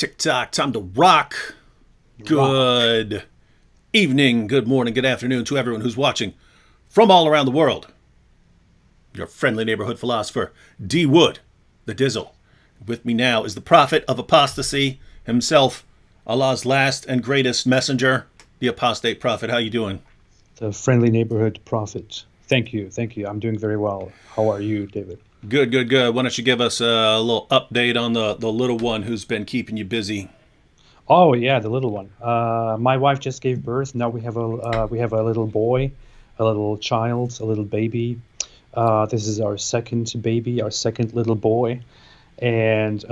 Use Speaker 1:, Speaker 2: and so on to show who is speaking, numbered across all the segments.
Speaker 1: Tick-tock, time to rock. Good evening, good morning, good afternoon to everyone who's watching from all around the world. Your friendly neighborhood philosopher, D. Wood, the Dizzle. With me now is the prophet of apostasy himself, Allah's last and greatest messenger, the apostate prophet. How you doing?
Speaker 2: The friendly neighborhood prophet. Thank you. I'm doing very well. How are you, David?
Speaker 1: Good. Why don't you give us a little update on the little one who's been keeping you busy?
Speaker 2: Oh yeah, the little one. My wife just gave birth. Now we have a little boy, a little child, a little baby. This is our second baby, our second little boy, and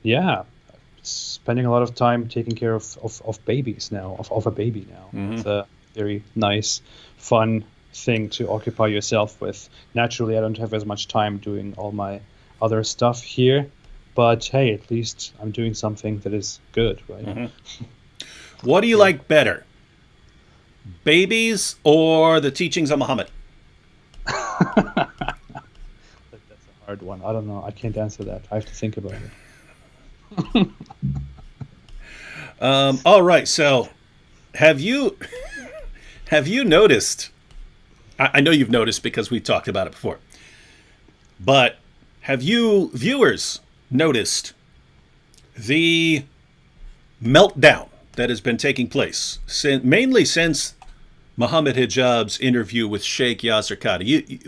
Speaker 2: yeah, spending a lot of time taking care of babies now, of a baby now.
Speaker 1: Mm-hmm.
Speaker 2: It's a very nice, fun thing to occupy yourself with. Naturally, I don't have as much time doing all my other stuff here, but hey, at least I'm doing something that is good, right?
Speaker 1: Mm-hmm. What do you like better, babies or the teachings of Muhammad?
Speaker 2: That's a hard one. I don't know. I can't answer that. I have to think about it.
Speaker 1: All right. So, have you noticed? I know you've noticed because we talked about it before. But have you viewers noticed the meltdown that has been taking place mainly since Muhammad Hijab's interview with Sheikh Yasir Qadhi?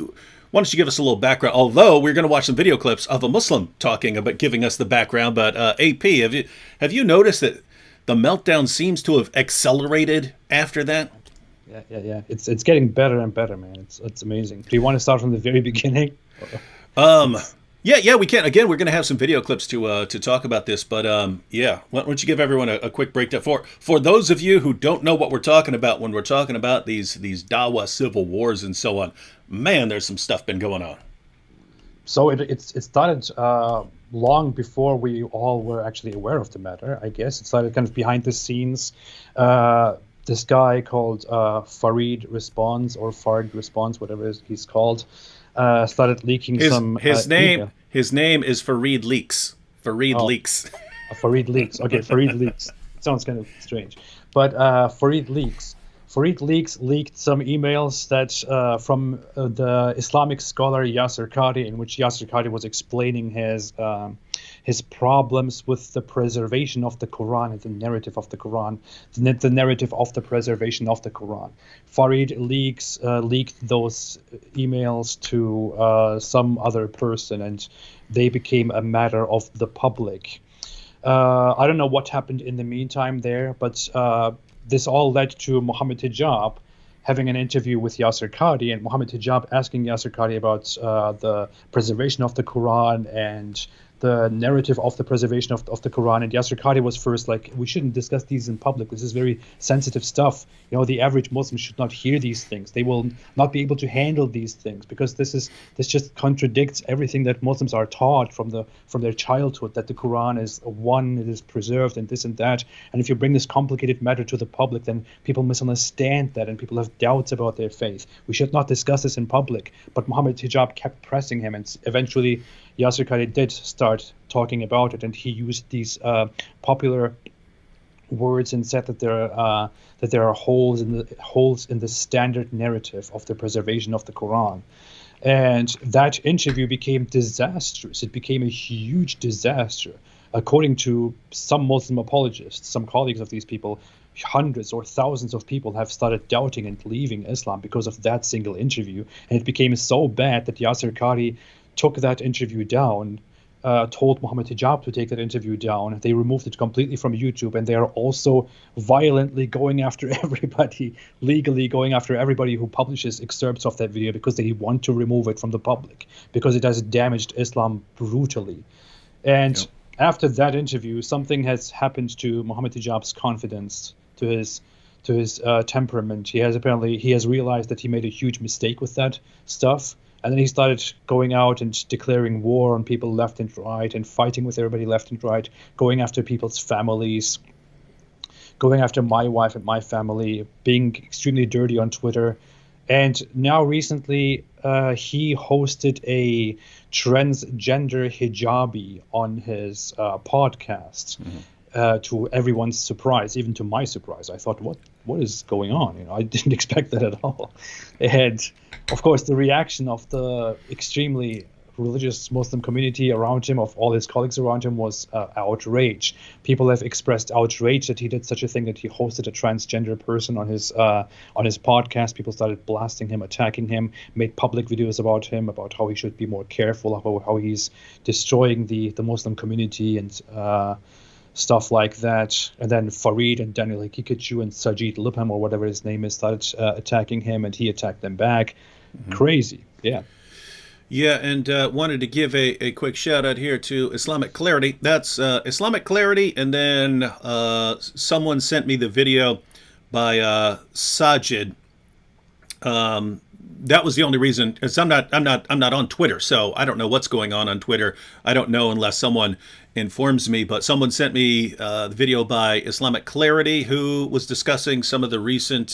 Speaker 1: Why don't you give us a little background? Although we're going to watch some video clips of a Muslim talking about giving us the background, but AP, have you noticed that the meltdown seems to have accelerated after that?
Speaker 2: Yeah. It's getting better and better, man. It's amazing. Do you want to start from the very beginning?
Speaker 1: Yeah, we can. Again, we're going to have some video clips to talk about this, but yeah, why don't you give everyone a quick breakdown for those of you who don't know what we're talking about when we're talking about these Dawah civil wars and so on. Man, there's some stuff been going on.
Speaker 2: So it started long before we all were actually aware of the matter. I guess it started kind of behind the scenes. This guy called Farid Response or Fard Response, whatever he's called, started leaking
Speaker 1: his name.
Speaker 2: email.
Speaker 1: His name is Farid Leaks. Farid Leaks.
Speaker 2: Farid Leaks. Okay, Farid Leaks. Sounds kind of strange, but Farid Leaks. Farid Leaks leaked some emails that from the Islamic scholar Yasir Qadhi, in which Yasir Qadhi was explaining his problems with the preservation of the Quran and the narrative of the Quran, the narrative of the preservation of the Quran. Farid leaked those emails to some other person, and they became a matter of the public. I don't know what happened in the meantime there, but this all led to Muhammad Hijab having an interview with Yasir Qadhi, and Muhammad Hijab asking Yasir Qadhi about the preservation of the Quran and the narrative of the preservation of the Quran. And Yasir Qadhi was first like, we shouldn't discuss these in public. This is very sensitive stuff. You know, the average Muslim should not hear these things. They will not be able to handle these things because this just contradicts everything that Muslims are taught from their childhood, that the Quran is one, it is preserved and this and that. And if you bring this complicated matter to the public, then people misunderstand that and people have doubts about their faith. We should not discuss this in public. But Muhammad Hijab kept pressing him, and eventually Yasir Qadhi did start talking about it, and he used these popular words and said that there are holes in the standard narrative of the preservation of the Quran. And that interview became disastrous. It became a huge disaster. According to some Muslim apologists, some colleagues of these people, hundreds or thousands of people have started doubting and leaving Islam because of that single interview. And it became so bad that Yasir Qadhi took that interview down, told Muhammad Hijab to take that interview down. They removed it completely from YouTube, and they are also violently going after everybody, legally going after everybody who publishes excerpts of that video because they want to remove it from the public, because it has damaged Islam brutally. And after that interview, something has happened to Muhammad Hijab's confidence, to his temperament. He has realized that he made a huge mistake with that stuff. And then he started going out and declaring war on people left and right and fighting with everybody left and right, going after people's families, going after my wife and my family, being extremely dirty on Twitter. And now recently, he hosted a transgender hijabi on his podcast. Mm-hmm. to everyone's surprise, even to my surprise. I thought, what is going on? I didn't expect that at all. And of course, the reaction of the extremely religious Muslim community around him, of all his colleagues around him, was outrage. People have expressed outrage that he did such a thing, that he hosted a transgender person on his podcast. People started blasting him, attacking him, made public videos about him, about how he should be more careful, about how he's destroying the Muslim community and stuff like that. And then Farid and Daniel Hikikachu and Sajid Lipham, or whatever his name is, started attacking him, and he attacked them back. Crazy. Yeah.
Speaker 1: Yeah, and wanted to give a quick shout out here to Islamic Clarity. That's Islamic Clarity, and then someone sent me the video by Sajid. That was the only reason. Cause I'm not on Twitter, so I don't know what's going on Twitter. I don't know unless someone informs me. But someone sent me the video by Islamic Clarity, who was discussing some of the recent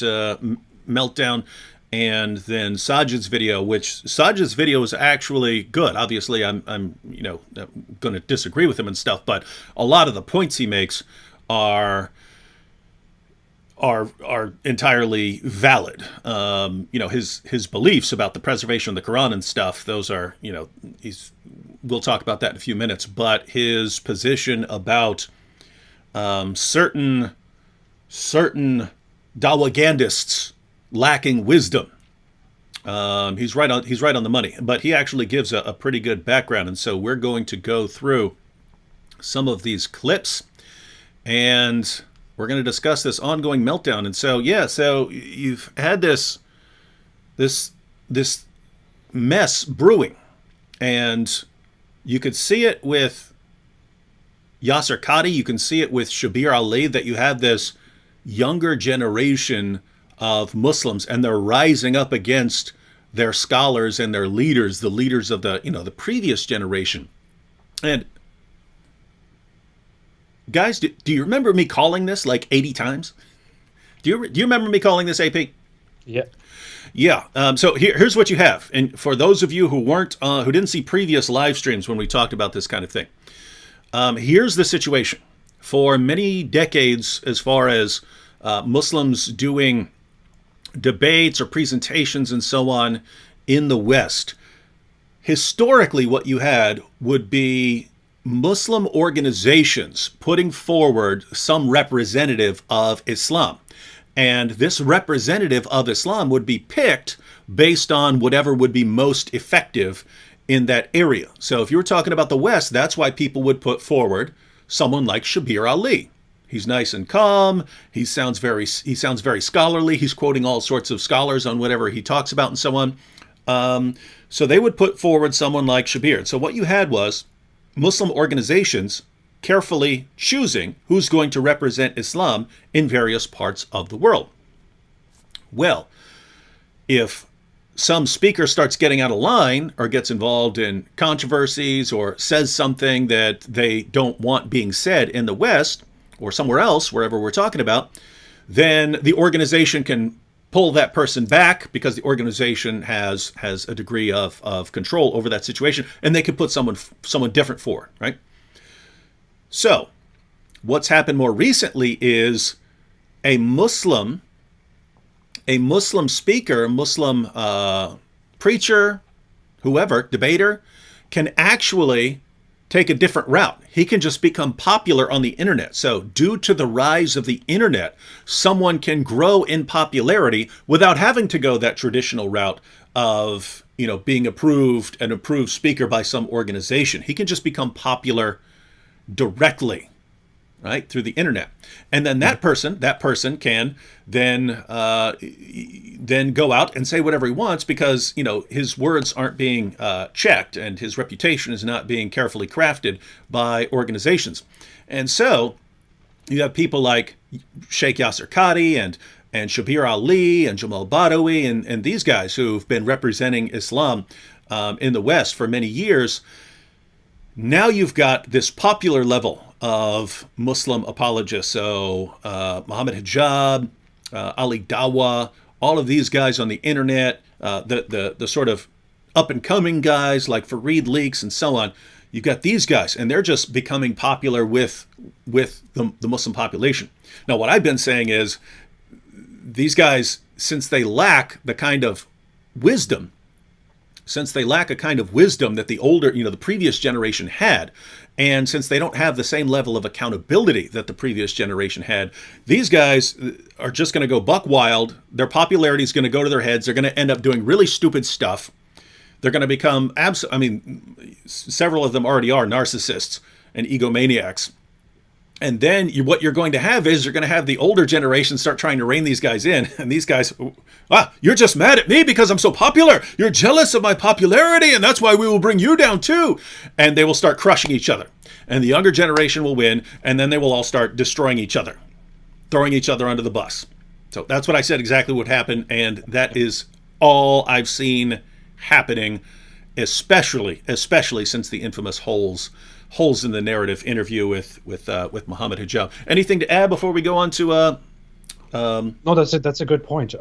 Speaker 1: Meltdown. And then Sajid's video, which Sajid's video is actually good. Obviously, I'm going to disagree with him and stuff, but a lot of the points he makes are entirely valid. His beliefs about the preservation of the Quran and stuff, those are, we'll talk about that in a few minutes. But his position about certain Dawagandists lacking wisdom. He's right on the money, but he actually gives a pretty good background, and so we're going to go through some of these clips, and we're going to discuss this ongoing meltdown. And so so you've had this mess brewing, and you could see it with Yasser Qadi, you can see it with Shabir Ali, that you have this younger generation of Muslims, and they're rising up against their scholars and their leaders, the leaders of the previous generation. And guys, do you remember me calling this like 80 times? Do you remember me calling this, AP?
Speaker 2: Yeah.
Speaker 1: Yeah. So here's what you have, and for those of you who who didn't see previous live streams when we talked about this kind of thing, here's the situation. For many decades, as far as Muslims doing debates or presentations and so on in the West, historically what you had would be Muslim organizations putting forward some representative of Islam. And this representative of Islam would be picked based on whatever would be most effective in that area. So if you were talking about the West, that's why people would put forward someone like Shabir Ali. He's nice and calm. He sounds very scholarly. He's quoting all sorts of scholars on whatever he talks about and so on. So they would put forward someone like Shabir. So what you had was Muslim organizations carefully choosing who's going to represent Islam in various parts of the world. Well, if some speaker starts getting out of line or gets involved in controversies or says something that they don't want being said in the West, or somewhere else, wherever we're talking about, then the organization can pull that person back because the organization has a degree of control over that situation, and they could put someone different forward, right? So what's happened more recently is a Muslim speaker, Muslim preacher, whoever, debater, can actually take a different route. He can just become popular on the internet. So due to the rise of the internet, someone can grow in popularity without having to go that traditional route of, being an approved speaker by some organization. He can just become popular directly, right, through the internet. And then that person can then go out and say whatever he wants because, his words aren't being checked and his reputation is not being carefully crafted by organizations. And so you have people like Sheikh Yasser Qadi and Shabir Ali and Jamal Badawi and these guys who've been representing Islam in the West for many years. Now you've got this popular level of Muslim apologists. So Muhammad Hijab, Ali Dawah, all of these guys on the internet, the sort of up and coming guys like Farid Leaks and so on. you've got these guys, and they're just becoming popular with the Muslim population. Now, what I've been saying is these guys, since they lack the kind of wisdom, since they lack a kind of wisdom that the older, the previous generation had, and since they don't have the same level of accountability that the previous generation had, these guys are just going to go buck wild. Their popularity is going to go to their heads. They're going to end up doing really stupid stuff. They're going to become, several of them already are narcissists and egomaniacs. And then what you're going to have is you're going to have the older generation start trying to rein these guys in. And these guys, you're just mad at me because I'm so popular. You're jealous of my popularity, and that's why we will bring you down too. And they will start crushing each other. And the younger generation will win, and then they will all start destroying each other, throwing each other under the bus. So that's what I said exactly what happened, and that is all I've seen happening, especially since the infamous holes in the narrative interview with Mohammed Hijab. Anything to add before we go on to
Speaker 2: No, that's a good point.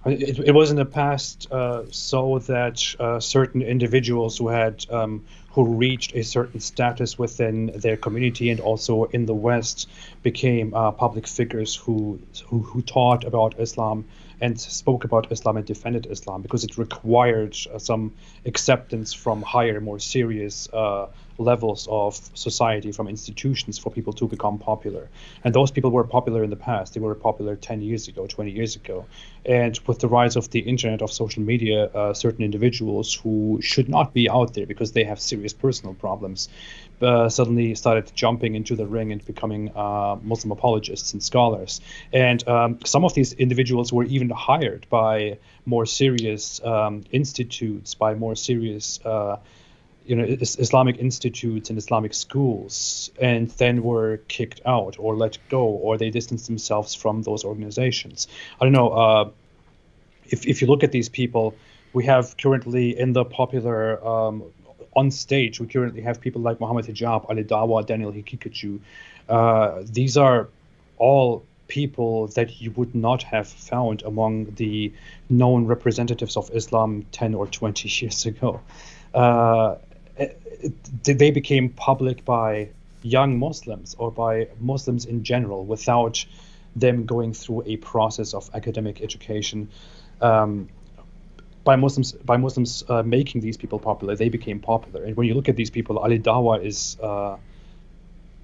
Speaker 2: It was in the past so that certain individuals who reached a certain status within their community and also in the West became public figures who taught about Islam and spoke about Islam and defended Islam, because it required some acceptance from higher, more serious levels of society, from institutions, for people to become popular. And those people were popular in the past. They were popular 10 years ago, 20 years ago. And with the rise of the internet, of social media, certain individuals who should not be out there because they have serious personal problems suddenly started jumping into the ring and becoming Muslim apologists and scholars. And some of these individuals were even hired by more serious institutes, by more serious Islamic institutes and Islamic schools, and then were kicked out or let go, or they distanced themselves from those organizations. I don't know, if you look at these people, we have currently in the popular, on stage, we currently have people like Mohammed Hijab, Ali Dawah, Daniel Hikikachu. These are all people that you would not have found among the known representatives of Islam 10 or 20 years ago. They became public by young Muslims or by Muslims in general without them going through a process of academic education. By Muslims making these people popular, they became popular. And when you look at these people, Ali Dawah is, I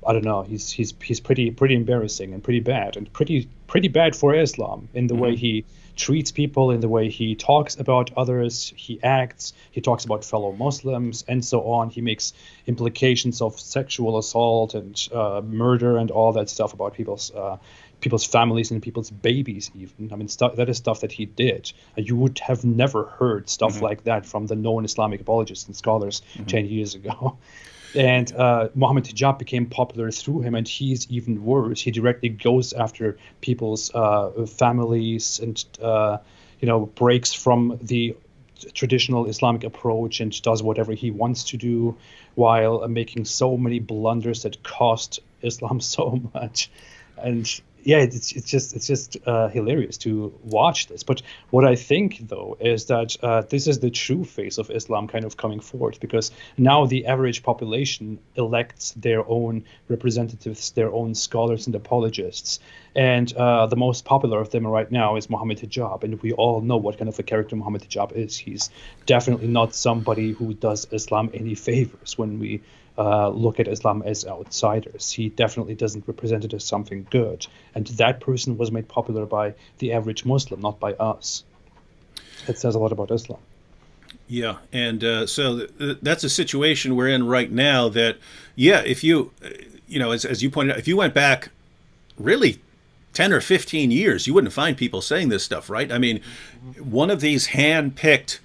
Speaker 2: don't know, he's pretty embarrassing and pretty bad, and pretty bad for Islam in the way he treats people, in the way he talks about others, he acts, he talks about fellow Muslims, and so on. He makes implications of sexual assault and murder and all that stuff about people's families and people's babies even. I mean, that is stuff that he did. You would have never heard stuff like that from the known Islamic apologists and scholars 10 years ago. And Mohammed Hijab became popular through him, and he's even worse. He directly goes after people's families and, breaks from the traditional Islamic approach and does whatever he wants to do, while making so many blunders that cost Islam so much. And yeah, it's just hilarious to watch this. But what I think, though, is that this is the true face of Islam kind of coming forward, because now the average population elects their own representatives, their own scholars and apologists. And the most popular of them right now is Mohammed Hijab. And we all know what kind of a character Mohammed Hijab is. He's definitely not somebody who does Islam any favors when we look at Islam as outsiders. He definitely doesn't represent it as something good. And that person was made popular by the average Muslim, not by us. It says a lot about Islam.
Speaker 1: Yeah, and so that's a situation we're in right now that, if you, as you pointed out, if you went back really 10 or 15 years, you wouldn't find people saying this stuff, right? I mean, one of these hand-picked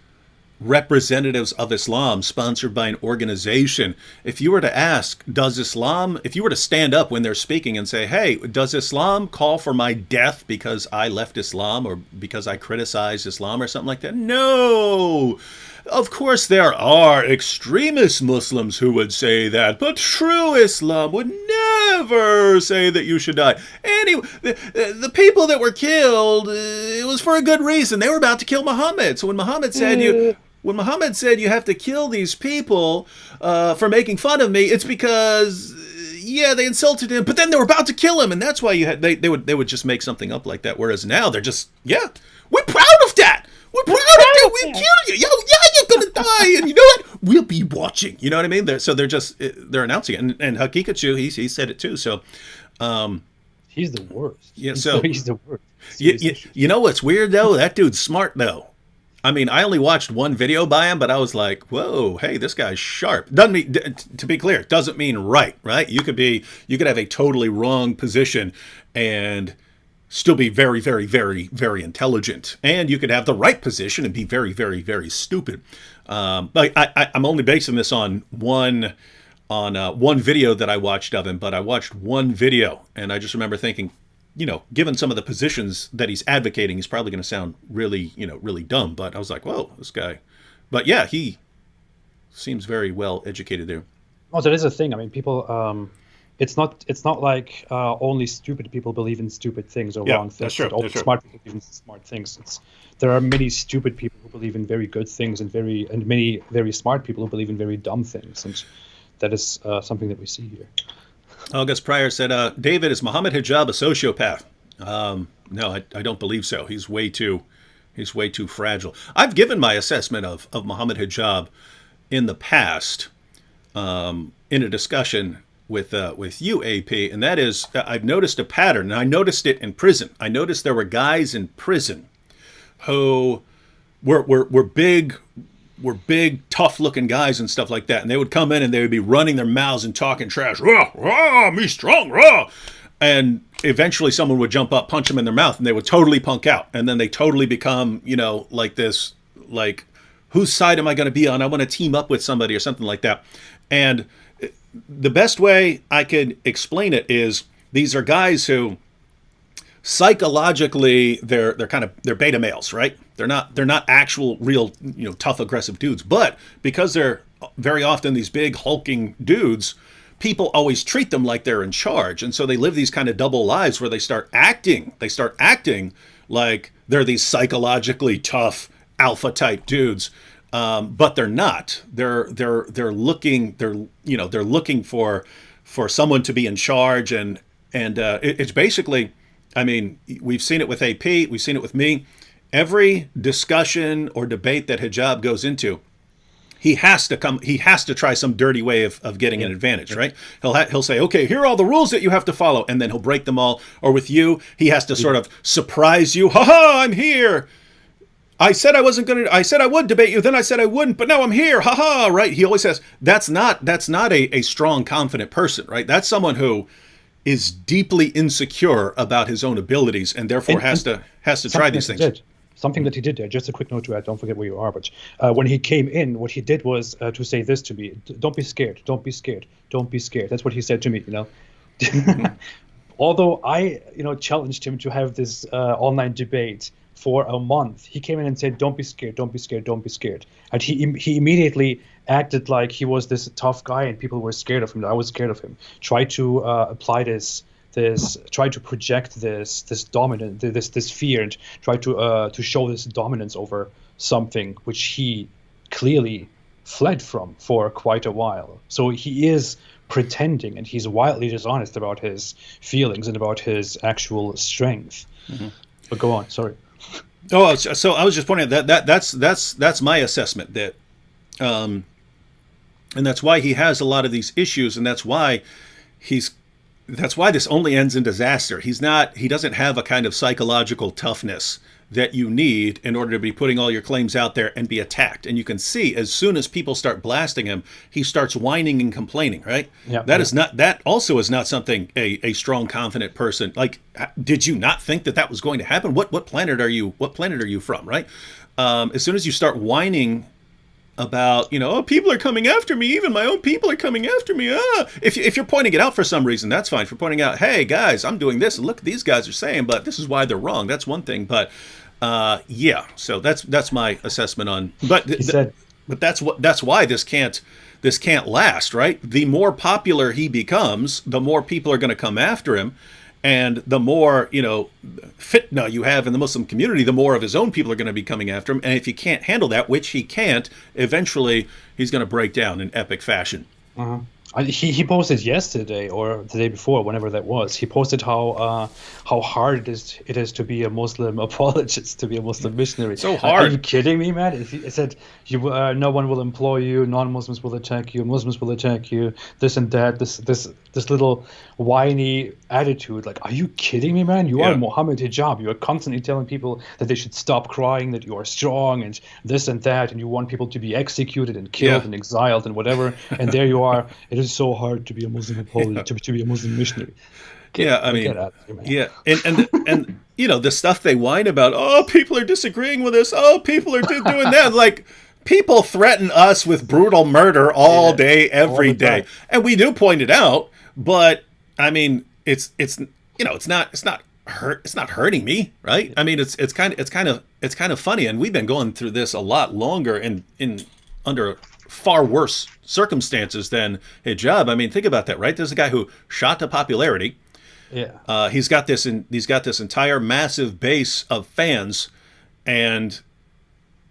Speaker 1: representatives of Islam sponsored by an organization, if you were to ask, if you were to stand up when they're speaking and say, hey, does Islam call for my death because I left Islam or because I criticize Islam or something like that? No! Of course there are extremist Muslims who would say that, but true Islam would never say that you should die. Anyway, the people that were killed, it was for a good reason. They were about to kill Muhammad. So when Muhammad said, when Muhammad said you have to kill these people for making fun of me, it's because yeah, they insulted him, but then they were about to kill him, and that's why you had they would just make something up like that. Whereas now they're just we're proud of that. We're proud of that. We'll kill you. Yo, yeah, you're gonna die, and you know what? We'll be watching. You know what I mean? They're announcing it, and Hakikachu he said it too. So.
Speaker 2: He's the worst.
Speaker 1: Yeah, so
Speaker 2: he's the worst.
Speaker 1: You know what's weird though? That dude's smart though. I mean, I only watched one video by him, but I was like, "Whoa, hey, this guy's sharp." Doesn't mean, to be clear, doesn't mean right? You could have a totally wrong position and still be very, very, very, very intelligent, and you could have the right position and be very, very, very stupid. But I'm only basing this on one video that I watched of him, but I watched one video, and I just remember thinking, given some of the positions that he's advocating, he's probably going to sound really, really dumb. But I was like, whoa, this guy. But yeah, he seems very well educated there.
Speaker 2: Oh, that is a thing. I mean, people. It's not like only stupid people believe in stupid things or wrong things.
Speaker 1: That's true.
Speaker 2: All smart people believe in smart things. There are many stupid people who believe in very good things, and many very smart people who believe in very dumb things, and that is something that we see here.
Speaker 1: August Pryor said, David, is Muhammad Hijab a sociopath? No, I don't believe so. He's way too fragile. I've given my assessment of Muhammad Hijab in the past in a discussion with you, AP, and that is I've noticed a pattern, and I noticed it in prison. I noticed there were guys in prison who were big, tough-looking guys and stuff like that, and they would come in and they would be running their mouths and talking trash. Rah, rah, me strong, rah. And eventually someone would jump up, punch them in their mouth, and they would totally punk out. And then they totally become, like this, like, whose side am I going to be on? I want to team up with somebody or something like that. And the best way I could explain it is these are guys who psychologically they're beta males, right? They're not actual real tough aggressive dudes, but because they're very often these big hulking dudes, people always treat them like they're in charge, and so they live these kind of double lives where they start acting like they're these psychologically tough alpha type dudes, but they're not. They're looking for someone to be in charge, and it's basically. I mean, we've seen it with AP, we've seen it with me. Every discussion or debate that hijab goes into, he has to try some dirty way of getting an advantage, right? He'll say, okay, here are all the rules that you have to follow, and then he'll break them all. Or with you, he has to sort of surprise you. Ha ha, I'm here. I said I would debate you, then I said I wouldn't, but now I'm here. Ha ha, right? He always says, that's not a strong, confident person, right? That's someone who is deeply insecure about his own abilities and therefore has to try these things.
Speaker 2: Something that he did there, just a quick note to add, don't forget where you are, but when he came in, what he did was to say this to me: don't be scared, don't be scared, don't be scared. That's what he said to me, Although I, challenged him to have this online debate for a month, he came in and said, don't be scared, don't be scared, don't be scared. And he immediately acted like he was this tough guy and people were scared of him. I was scared of him. Tried to apply try to project this dominant, this fear, and try to show this dominance over something which he clearly fled from for quite a while. So he is pretending, and he's wildly dishonest about his feelings and about his actual strength. Mm-hmm. But go on, sorry.
Speaker 1: Oh, so I was just pointing out that's my assessment, that, and that's why he has a lot of these issues, and that's why this only ends in disaster. He doesn't have a kind of psychological toughness that you need in order to be putting all your claims out there and be attacked. And you can see as soon as people start blasting him, he starts whining and complaining, right? Yeah, that also is not something a strong, confident person, like, did you not think that was going to happen? What planet are you from, right? As soon as you start whining about, people are coming after me, even my own people are coming after me. If you're pointing it out for some reason, that's fine. If you're pointing out, hey guys, I'm doing this, and look, these guys are saying, but this is why they're wrong. That's one thing. But so that's my assessment on. But that's why this can't last, right? The more popular he becomes, the more people are going to come after him, And the more, fitna you have in the Muslim community, the more of his own people are going to be coming after him. And if he can't handle that, which he can't, eventually he's going to break down in epic fashion.
Speaker 2: Uh-huh. He posted yesterday or the day before, whenever that was. He posted how hard it is to be a Muslim apologist, to be a Muslim missionary.
Speaker 1: So hard.
Speaker 2: Are you kidding me, man? He said, no one will employ you, non-Muslims will attack you, Muslims will attack you, this and that, this little whiny attitude. Like, are you kidding me, man? You are Mohammed Hijab. You are constantly telling people that they should stop crying, that you are strong, and this and that, and you want people to be executed and killed and exiled and whatever. And there you are. It is so hard to be a Muslim apologist, to be a Muslim missionary. Get out of here, man.
Speaker 1: And the stuff they whine about, oh, people are disagreeing with us, oh, people are doing that. Like, people threaten us with brutal murder all day, every day. And we do point it out, but I mean, it's not hurting me, right? I mean, it's kind of funny, and we've been going through this a lot longer and under far worse circumstances than hijab. I mean, think about that, right? There's a guy who shot to popularity.
Speaker 2: Yeah.
Speaker 1: He's got this entire massive base of fans, and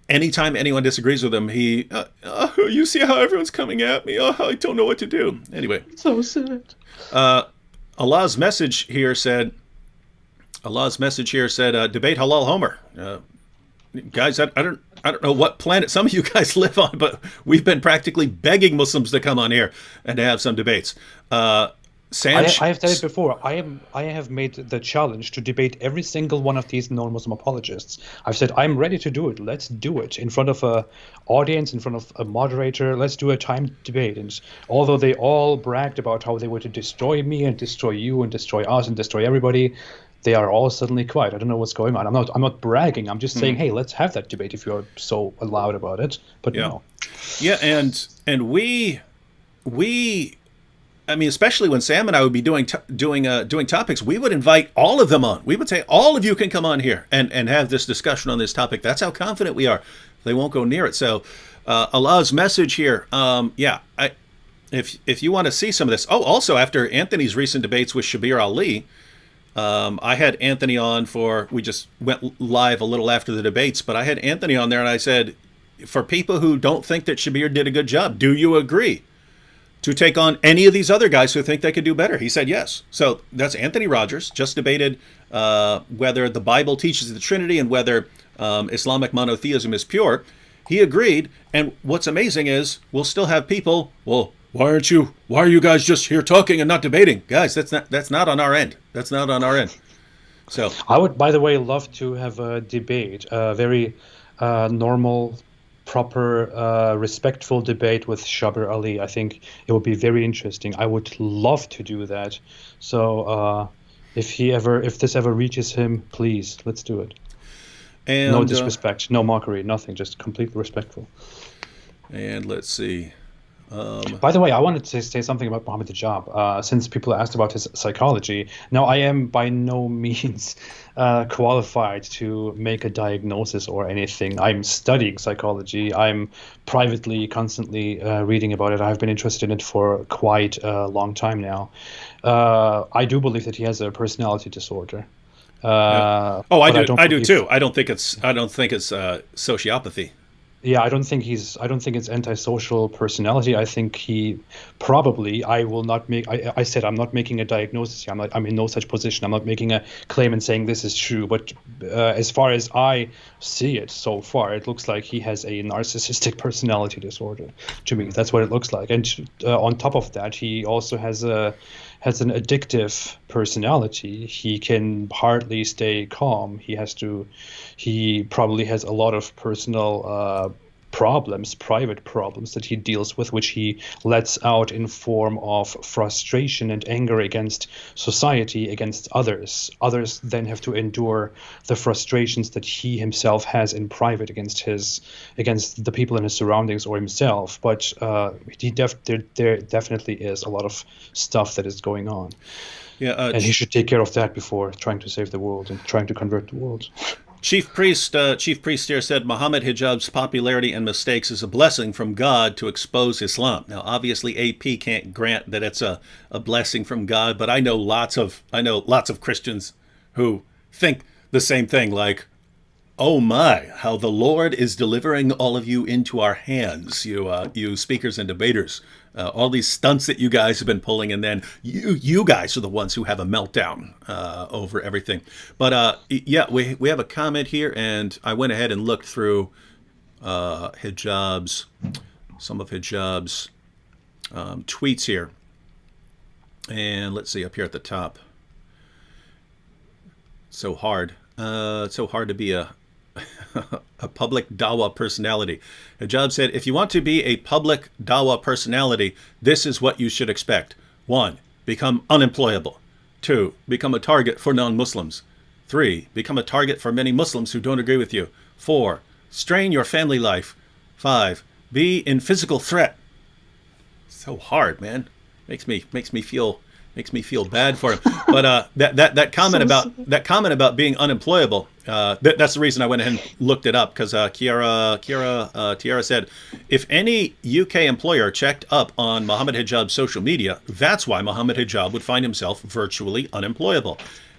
Speaker 1: anytime anyone disagrees with him, you see how everyone's coming at me. Oh, I don't know what to do. Anyway,
Speaker 2: so sad.
Speaker 1: Allah's message here said, debate halal Homer. Guys, I don't know what planet some of you guys live on, but we've been practically begging Muslims to come on here and to have some debates.
Speaker 2: I have said it before. I have made the challenge to debate every single one of these non-Muslim apologists. I've said I'm ready to do it. Let's do it in front of an audience, in front of a moderator. Let's do a timed debate. And although they all bragged about how they were to destroy me and destroy you and destroy us and destroy everybody, they are all suddenly quiet. I don't know what's going on. I'm not bragging. I'm just saying, hey, let's have that debate if you're so loud about it. But no.
Speaker 1: Yeah, and we I mean, especially when Sam and I would be doing topics, we would invite all of them on. We would say, all of you can come on here and have this discussion on this topic. That's how confident we are. They won't go near it. So Allah's message here, if you want to see some of this. Oh, also, after Anthony's recent debates with Shabir Ali, I had Anthony on we just went live a little after the debates, but I had Anthony on there and I said, for people who don't think that Shabir did a good job, do you agree to take on any of these other guys who think they could do better? He said yes. So that's Anthony Rogers, just debated whether the Bible teaches the Trinity and whether Islamic monotheism is pure. He agreed, and what's amazing is we'll still have people, well, why are you guys just here talking and not debating? Guys, that's not on our end. That's not on our end. So
Speaker 2: I would, by the way, love to have a debate, a very normal, proper, respectful debate with Shabir Ali. I think it would be very interesting. I would love to do that. So if this ever reaches him, please, let's do it. And no disrespect, no mockery, nothing, just completely respectful.
Speaker 1: And let's see.
Speaker 2: By the way, I wanted to say something about Mohammed Hijab, since people asked about his psychology. Now, I am by no means qualified to make a diagnosis or anything. I'm studying psychology. I'm privately, constantly reading about it. I've been interested in it for quite a long time now. I do believe that he has a personality disorder.
Speaker 1: Oh, I do too. I don't think it's sociopathy.
Speaker 2: Yeah, I don't think it's antisocial personality. I think he probably. I said I'm not making a diagnosis here. I'm in no such position. I'm not making a claim and saying this is true. But as far as I see it so far, it looks like he has a narcissistic personality disorder. To me, that's what it looks like. And on top of that, he also has an addictive personality. He can hardly stay calm. He probably has a lot of personal private problems that he deals with, which he lets out in form of frustration and anger against society, against others. Others then have to endure the frustrations that he himself has in private against the people in his surroundings or himself. But there definitely is a lot of stuff that is going on. Yeah, and he should take care of that before trying to save the world and trying to convert the world.
Speaker 1: Chief Priest here said Muhammad Hijab's popularity and mistakes is a blessing from God to expose Islam. Now, obviously, AP can't grant that it's a blessing from God, but I know lots of Christians who think the same thing. Like, oh my, how the Lord is delivering all of you into our hands, you speakers and debaters. All these stunts that you guys have been pulling, and then you guys are the ones who have a meltdown over everything. But yeah, we have a comment here, and I went ahead and looked through some of Hijab's tweets here. And let's see, up here at the top. It's so hard to be a public Dawah personality. Hijab said, if you want to be a public Dawah personality, this is what you should expect. 1. Become unemployable. 2. Become a target for non-Muslims. 3. Become a target for many Muslims who don't agree with you. 4. Strain your family life. 5. Be in physical threat. So hard, man. Makes me feel bad for him. But that comment about being unemployable, that's the reason I went ahead and looked it up, because Tiara said, if any UK employer checked up on Muhammad Hijab's social media, that's why Muhammad Hijab would find himself virtually unemployable.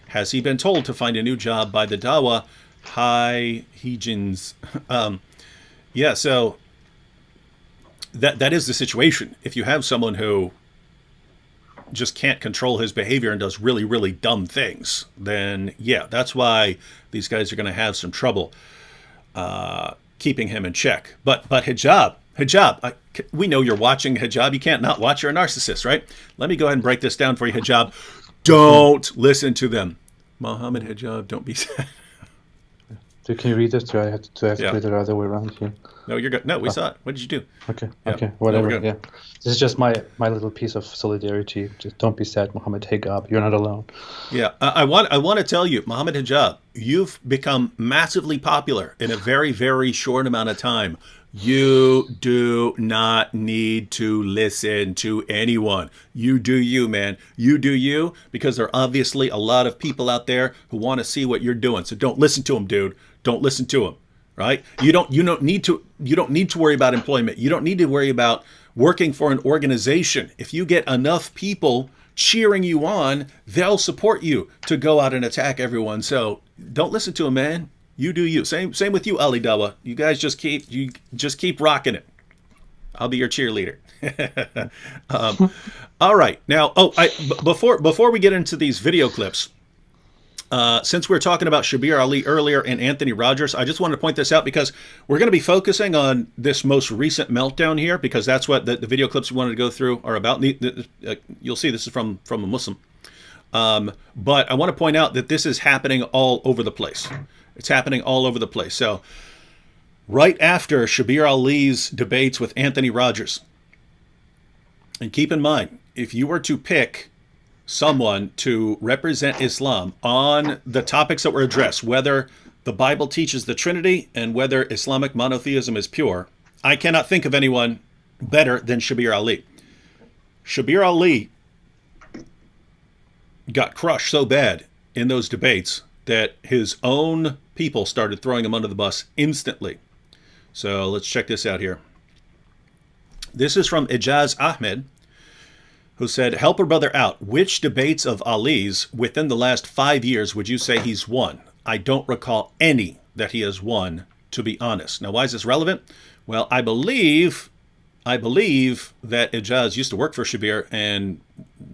Speaker 1: Has he been told to find a new job by the Dawah High Hijins? Yeah, so that is the situation. If you have someone who just can't control his behavior and does really, really dumb things, then yeah, that's why these guys are going to have some trouble keeping him in check. But Hijab, we know you're watching, Hijab. You can't not watch. You're a narcissist, right? Let me go ahead and break this down for you, Hijab. Don't listen to them. Muhammad Hijab, don't be sad.
Speaker 2: So can you read this? Do I have to
Speaker 1: Yeah.
Speaker 2: put it the other way around here?
Speaker 1: No, you're good. No, we saw it. What did you do?
Speaker 2: Okay.
Speaker 1: Yeah.
Speaker 2: Okay.
Speaker 1: No,
Speaker 2: Whatever.
Speaker 1: we're good.
Speaker 2: Yeah. This is just my little piece of solidarity. Just don't be sad, Muhammad Hijab. You're not alone.
Speaker 1: Yeah, I want to tell you, Muhammad Hijab, you've become massively popular in a very, very short amount of time. You do not need to listen to anyone. You do you, man. You do you, because there are obviously a lot of people out there who want to see what you're doing. So don't listen to them, dude. Don't listen to them. Right? You don't need to worry about employment. You don't need to worry about working for an organization. If you get enough people cheering you on, they'll support you to go out and attack everyone. So don't listen to them, man. You do you. Same with you, Ali Dawah. You guys just keep rocking it. I'll be your cheerleader. All right. Now, before we get into these video clips, since we were talking about Shabir Ali earlier and Anthony Rogers, I just wanted to point this out because we're going to be focusing on this most recent meltdown here, because that's what the video clips we wanted to go through are about. You'll see this is from a Muslim. But I want to point out that this is happening all over the place. It's happening all over the place. So right after Shabir Ali's debates with Anthony Rogers, and keep in mind, if you were to pick someone to represent Islam on the topics that were addressed, whether the Bible teaches the Trinity and whether Islamic monotheism is pure, I cannot think of anyone better than Shabir Ali. Shabir Ali got crushed so bad in those debates that his own people started throwing him under the bus instantly. So let's check this out here. This is from Ijaz Ahmed, who said, help a brother out. Which debates of Ali's within the last 5 years would you say he's won? I don't recall any that he has won, to be honest. Now, why is this relevant? Well, I believe that Ijaz used to work for Shabir, and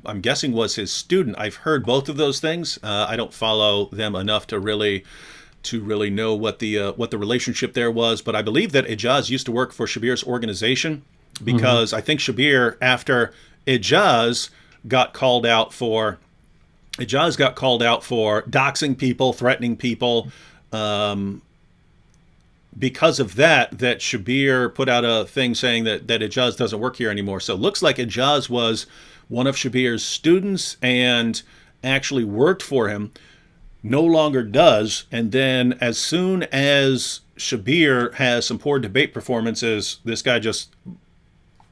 Speaker 1: I'm guessing was his student. I've heard both of those things. I don't follow them enough to really know what the relationship there was, but I believe that Ijaz used to work for Shabir's organization, because I think Shabir, after Ijaz got called out for doxing people, threatening people. Because of that Shabir put out a thing saying that Ijaz doesn't work here anymore. So it looks like Ijaz was one of Shabir's students and actually worked for him, no longer does. And then as soon as Shabir has some poor debate performances, this guy just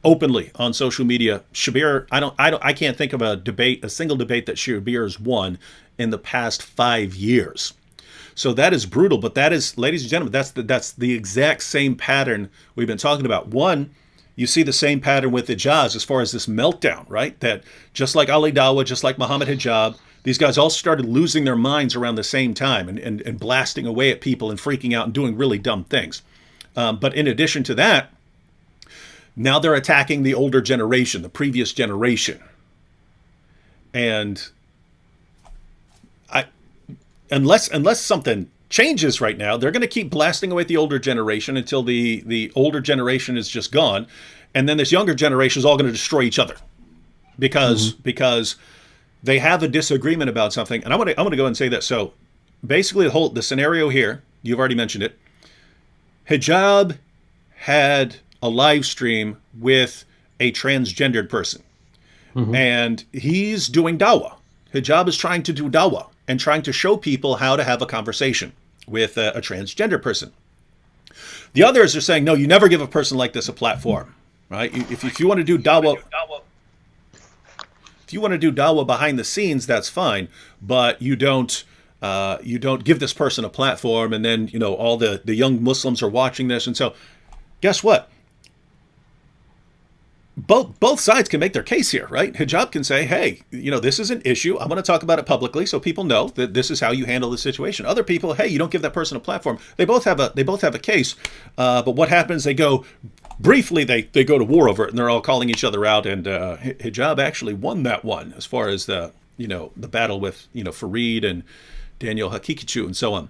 Speaker 1: openly on social media, Shabir, I can't think of a single debate that Shabir has won in the past 5 years. So that is brutal. But that is, ladies and gentlemen, that's the exact same pattern we've been talking about. One, you see the same pattern with Hijaz as far as this meltdown, right? That just like Ali Dawah, just like Muhammad Hijab, these guys all started losing their minds around the same time and blasting away at people and freaking out and doing really dumb things. But in addition to that, now they're attacking the older generation, the previous generation. And unless something changes right now, they're going to keep blasting away at the older generation until the older generation is just gone, and then this younger generation is all going to destroy each other because they have a disagreement about something. And I'm going to go and say that. So basically, the scenario here, you've already mentioned it. Hijab had a live stream with a transgendered person, and he's doing dawah. Hijab is trying to do dawah and trying to show people how to have a conversation with a transgender person. The others are saying, no, you never give a person like this a platform, right? If you want to do dawah, if you want to do dawah behind the scenes, that's fine, but you don't give this person a platform, and then all the young Muslims are watching this, and so guess what? Both sides can make their case here, right? Hijab can say, hey, this is an issue. I'm going to talk about it publicly so people know that this is how you handle the situation. Other people, hey, you don't give that person a platform. They both have a case. But what happens? They go briefly. They go to war over it, and they're all calling each other out. And Hijab actually won that one as far as the battle with Fareed and Daniel Haqiqatjou and so on.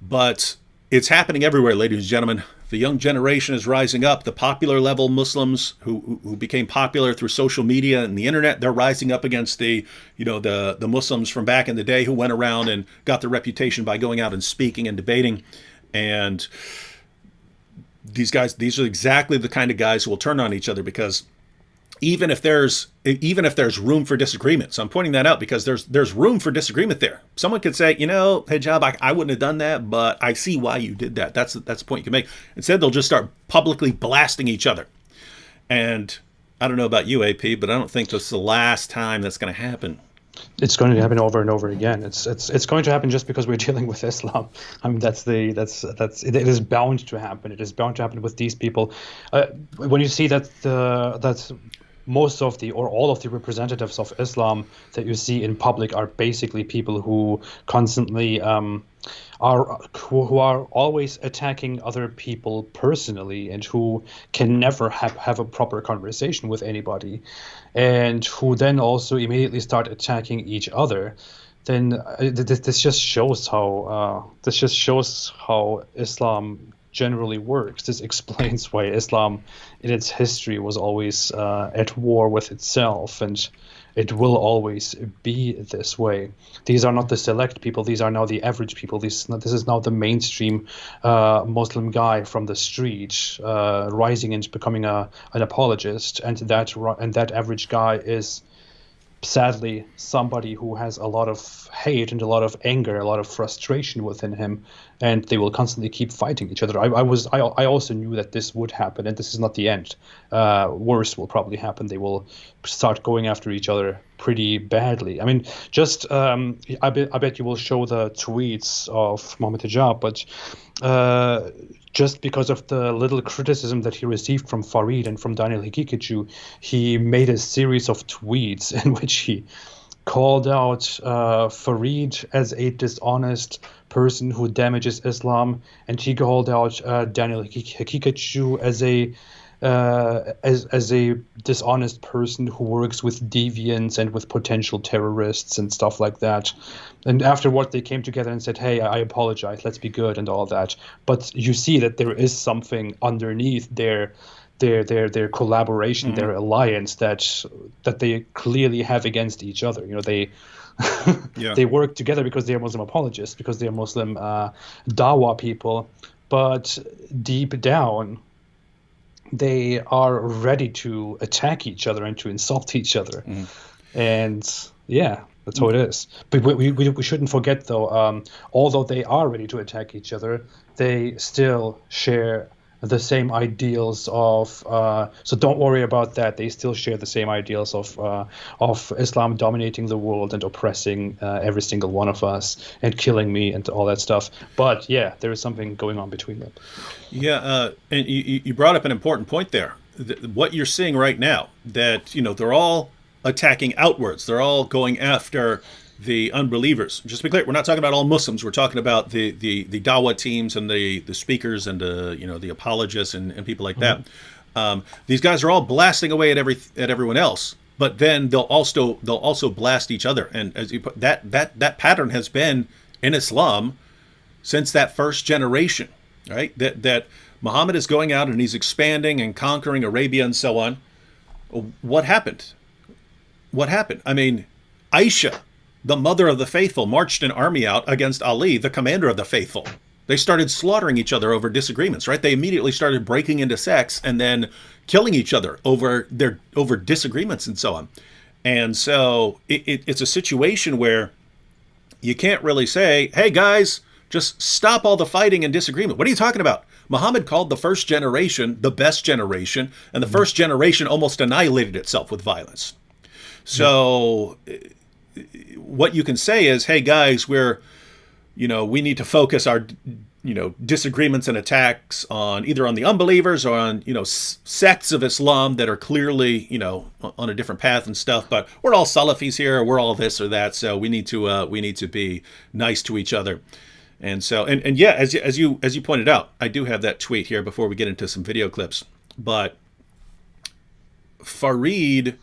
Speaker 1: But it's happening everywhere, ladies and gentlemen. The young generation is rising up. The popular level Muslims who became popular through social media and the internet, they're rising up against the Muslims from back in the day who went around and got their reputation by going out and speaking and debating. And these are exactly the kind of guys who will turn on each other, because even if there's room for disagreement. So I'm pointing that out because there's room for disagreement there. Someone could say, Hijab, I wouldn't have done that, but I see why you did that. That's the point you can make. Instead, they'll just start publicly blasting each other. And I don't know about you, AP, but I don't think that's the last time that's going to happen.
Speaker 2: It's going to happen over and over again. It's going to happen just because we're dealing with Islam. I mean, it is bound to happen. It is bound to happen with these people. When you see that most of or all of the representatives of Islam that you see in public are basically people who constantly who are always attacking other people personally, and who can never have a proper conversation with anybody, and who then also immediately start attacking each other. Then this just shows how Islam generally works. This explains why Islam in its history was always at war with itself, and it will always be this way. These are not the select people. These are now the average people. This is now the mainstream Muslim guy from the street rising and becoming an apologist, and that average guy is sadly somebody who has a lot of hate and a lot of anger, a lot of frustration within him, and they will constantly keep fighting each other. I also knew that this would happen, and this is not the end. Worse will probably happen. They will start going after each other pretty badly. I mean, just I bet you will show the tweets of Mohammed Hijab, but just because of the little criticism that he received from Fareed and from Daniel Haqiqatjou, he made a series of tweets in which he called out Fareed as a dishonest person who damages Islam, and he called out Daniel Haqiqatjou as a dishonest person who works with deviants and with potential terrorists and stuff like that. And afterward, they came together and said, "Hey, I apologize. Let's be good," and all that. But you see that there is something underneath their collaboration, their alliance that they clearly have against each other. They they work together because they are Muslim apologists, because they are Muslim Dawah people, but deep down they are ready to attack each other and to insult each other. And yeah, that's how it is. But we shouldn't forget, though, although they are ready to attack each other, they still share the same ideals of. So don't worry about that. They still share the same ideals of Islam dominating the world and oppressing every single one of us and killing me and all that stuff. But yeah, there is something going on between them.
Speaker 1: Yeah, and you brought up an important point there. What you're seeing right now, that they're all attacking outwards. They're all going after the unbelievers. Just to be clear, we're not talking about all Muslims. We're talking about the Dawah teams and the speakers and the apologists and people like that. These guys are all blasting away at everyone else, but then they'll also blast each other. And as you put, that pattern has been in Islam since that first generation, right? That Muhammad is going out and he's expanding and conquering Arabia and so on. What happened? I mean, Aisha, the mother of the faithful, marched an army out against Ali, the commander of the faithful. They started slaughtering each other over disagreements, right? They immediately started breaking into sects and then killing each other over disagreements and so on. And so it's a situation where you can't really say, hey guys, just stop all the fighting and disagreement. What are you talking about? Muhammad called the first generation the best generation, and the first generation almost annihilated itself with violence. So what you can say is, hey guys, we need to focus our disagreements and attacks on either on the unbelievers or on sects of Islam that are clearly on a different path and stuff, but we're all Salafis here, or we're all this or that, so we need to be nice to each other. And so, and yeah, as you pointed out, I do have that tweet here before we get into some video clips. But Fareed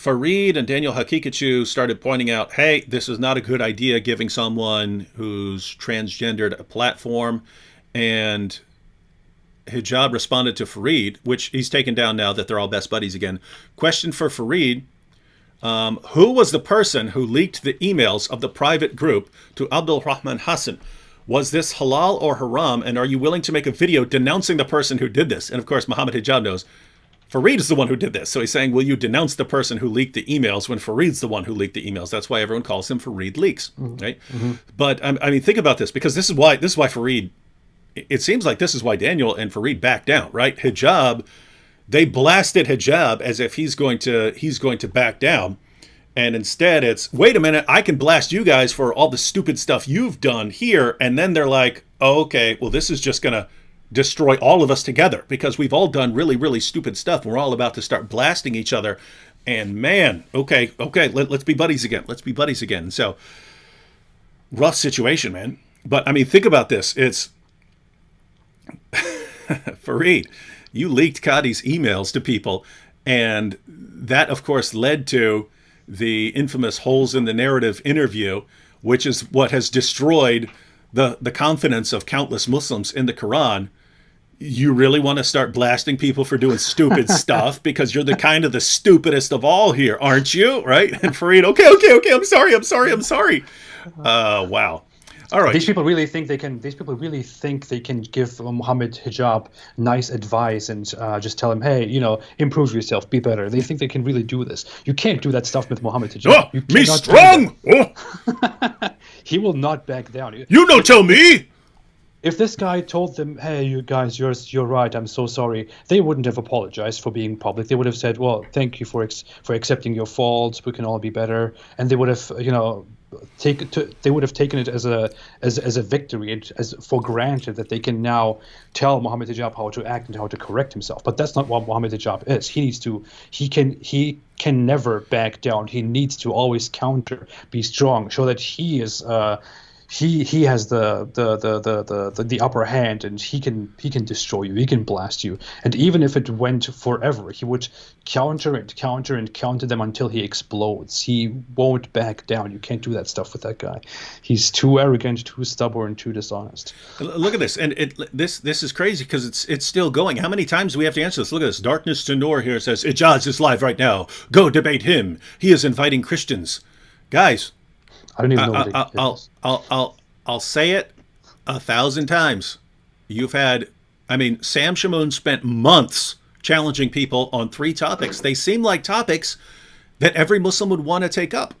Speaker 1: and Daniel Hakikachu started pointing out, hey, this is not a good idea giving someone who's transgendered a platform. And Hijab responded to Fareed, which he's taken down now that they're all best buddies again. Question for Fareed. Who was the person who leaked the emails of the private group to Abdul Rahman Hassan? Was this halal or haram? And are you willing to make a video denouncing the person who did this? And of course, Muhammad Hijab knows Fareed is the one who did this. So he's saying, will you denounce the person who leaked the emails when Fareed's the one who leaked the emails? That's why everyone calls him Fareed Leaks, right? But I mean, think about this, because this is why Fareed, it seems like this is why Daniel and Fareed backed down, right? Hijab, they blasted Hijab as if he's going to back down. And instead it's, wait a minute, I can blast you guys for all the stupid stuff you've done here. And then they're like, oh, okay, well, this is just going to destroy all of us together because we've all done really, really stupid stuff. We're all about to start blasting each other. And man, okay, let's be buddies again. Let's be buddies again. So rough situation, man. But I mean, think about this. It's Fareed, you leaked Qadi's emails to people. And that, of course, led to the infamous holes in the narrative interview, which is what has destroyed the confidence of countless Muslims in the Quran. You really want to start blasting people for doing stupid stuff because you're the stupidest of all here, aren't you? Right? And Fareed, okay. I'm sorry. Wow. All right.
Speaker 2: These people really think they can give Muhammad Hijab nice advice and just tell him, hey, improve yourself, be better. They think they can really do this. You can't do that stuff with Muhammad Hijab.
Speaker 1: Oh, me strong.
Speaker 2: Oh. He will not back down.
Speaker 1: You don't tell me.
Speaker 2: If this guy told them, hey, you guys, you're right, I'm so sorry, they wouldn't have apologized for being public. They would have said, well, thank you for accepting your faults. We can all be better. And they would have, they would have taken it as a victory, as for granted that they can now tell Muhammad Hijab how to act and how to correct himself. But that's not what Muhammad Hijab is. He can never back down. He needs to always counter, be strong, show that he is he has the upper hand, and he can destroy you, he can blast you. And even if it went forever, he would counter them until he explodes. He won't back down. You can't do that stuff with that guy. He's too arrogant, too stubborn, too dishonest.
Speaker 1: Look at this, and this is crazy because it's still going. How many times do we have to answer this? Look at this. Darkness to Noor here says Ijaz is live right now. Go debate him. He is inviting Christians, guys.
Speaker 2: I don't even know what it is.
Speaker 1: I'll say it 1,000 times. Sam Shamoun spent months challenging people on 3 topics. They seem like topics that every Muslim would want to take up.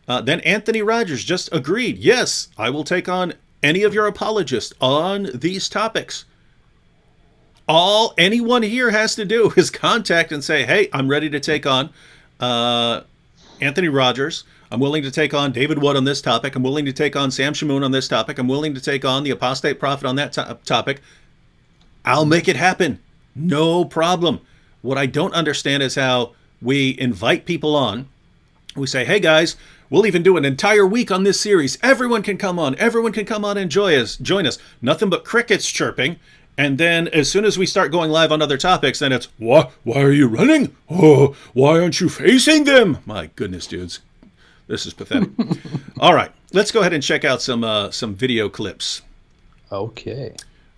Speaker 1: Then Anthony Rogers just agreed, yes, I will take on any of your apologists on these topics. All anyone here has to do is contact and say, hey, I'm ready to take on Anthony Rogers. I'm willing to take on David Wood on this topic. I'm willing to take on Sam Shamoun on this topic. I'm willing to take on the apostate prophet on that topic. I'll make it happen. No problem. What I don't understand is how we invite people on. We say, hey guys, we'll even do an entire week on this series. Everyone can come on. Everyone can come on and join us. Nothing but crickets chirping. And then as soon as we start going live on other topics, then it's, what? Why are you running? Oh, why aren't you facing them? My goodness, dudes. This is pathetic. All right, let's go ahead and check out some video clips.
Speaker 2: Okay.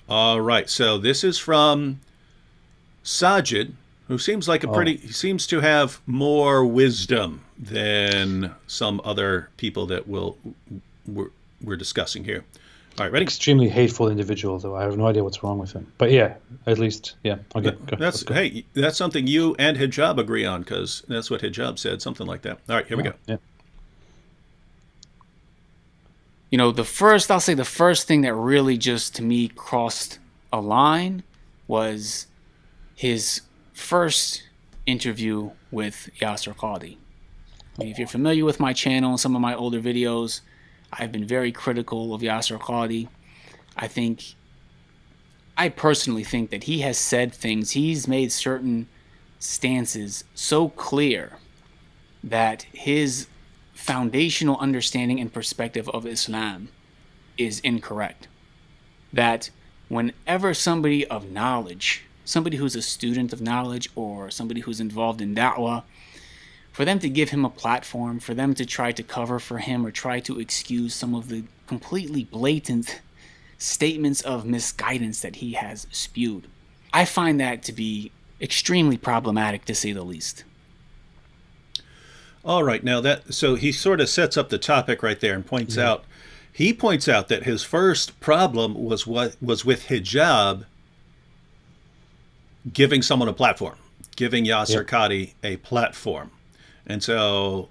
Speaker 1: All right, so this is from Sajid, who seems like he seems to have more wisdom than some other people that we're discussing here. All right, ready?
Speaker 2: Extremely hateful individual, though. I have no idea what's wrong with him. But yeah, at least, yeah. Okay,
Speaker 1: Hey, that's something you and Hijab agree on, because that's what Hijab said, something like that. All right, here we go.
Speaker 2: Yeah.
Speaker 3: You know, the first thing that really just, to me, crossed a line was his first interview with Yasser Qadhi. I mean, if you're familiar with my channel and some of my older videos, I've been very critical of Yasser Qadhi. I personally think that he has said things, he's made certain stances so clear that his foundational understanding and perspective of Islam is incorrect. That whenever somebody of knowledge, somebody who's a student of knowledge or somebody who's involved in Dawah, for them to give him a platform, for them to try to cover for him or try to excuse some of the completely blatant statements of misguidance that he has spewed, I find that to be extremely problematic, to say the least.
Speaker 1: All right, now so he sort of sets up the topic right there and points out that his first problem was with Hijab giving someone a platform, giving Yasser Qadhi a platform. And so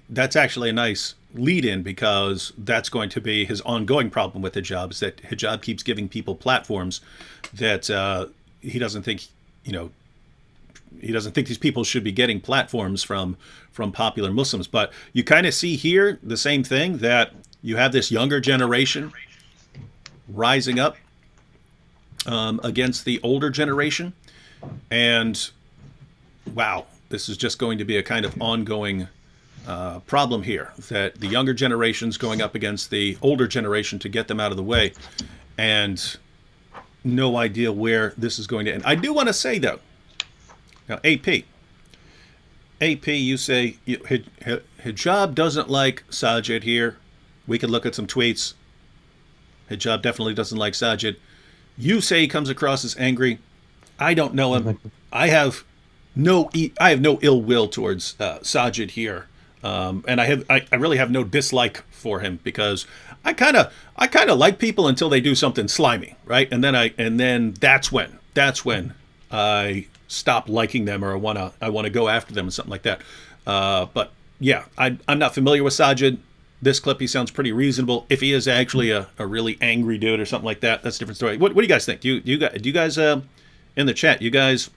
Speaker 1: that's actually a nice lead-in, because that's going to be his ongoing problem with Hijab, is that Hijab keeps giving people platforms that he doesn't think, he doesn't think these people should be getting platforms from popular Muslims. But you kind of see here the same thing, that you have this younger generation rising up against the older generation. And wow, this is just going to be a kind of ongoing problem here, that the younger generation's going up against the older generation to get them out of the way, and no idea where this is going to end. I do want to say, though, now, AP, you say Hijab doesn't like Sajid here. We could look at some tweets. Hijab definitely doesn't like Sajid. You say he comes across as angry. I don't know him. I have no ill will towards Sajid here, and I really have no dislike for him, because I kind of like people until they do something slimy, right? And then that's when I stop liking them, or I want to go after them and something like that. But yeah, I'm not familiar with Sajid. This clip, he sounds pretty reasonable. If he is actually a really angry dude or something like that, that's a different story. What do you guys think? Do you guys in the chat, you guys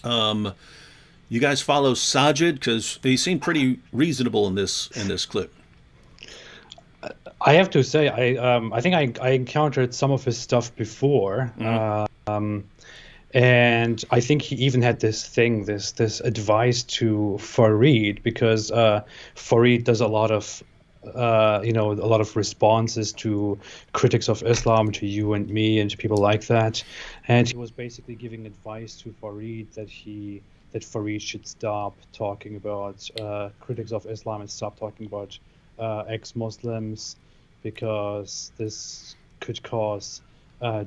Speaker 1: follow Sajid, because he seemed pretty reasonable in this clip?
Speaker 2: I have to say, I think I encountered some of his stuff before, and I think he even had this advice to Fareed, because Fareed does a lot of responses to critics of Islam, to you and me and to people like that, and he was basically giving advice to Fareed that Fareed should stop talking about critics of Islam and stop talking about ex-Muslims, because this could cause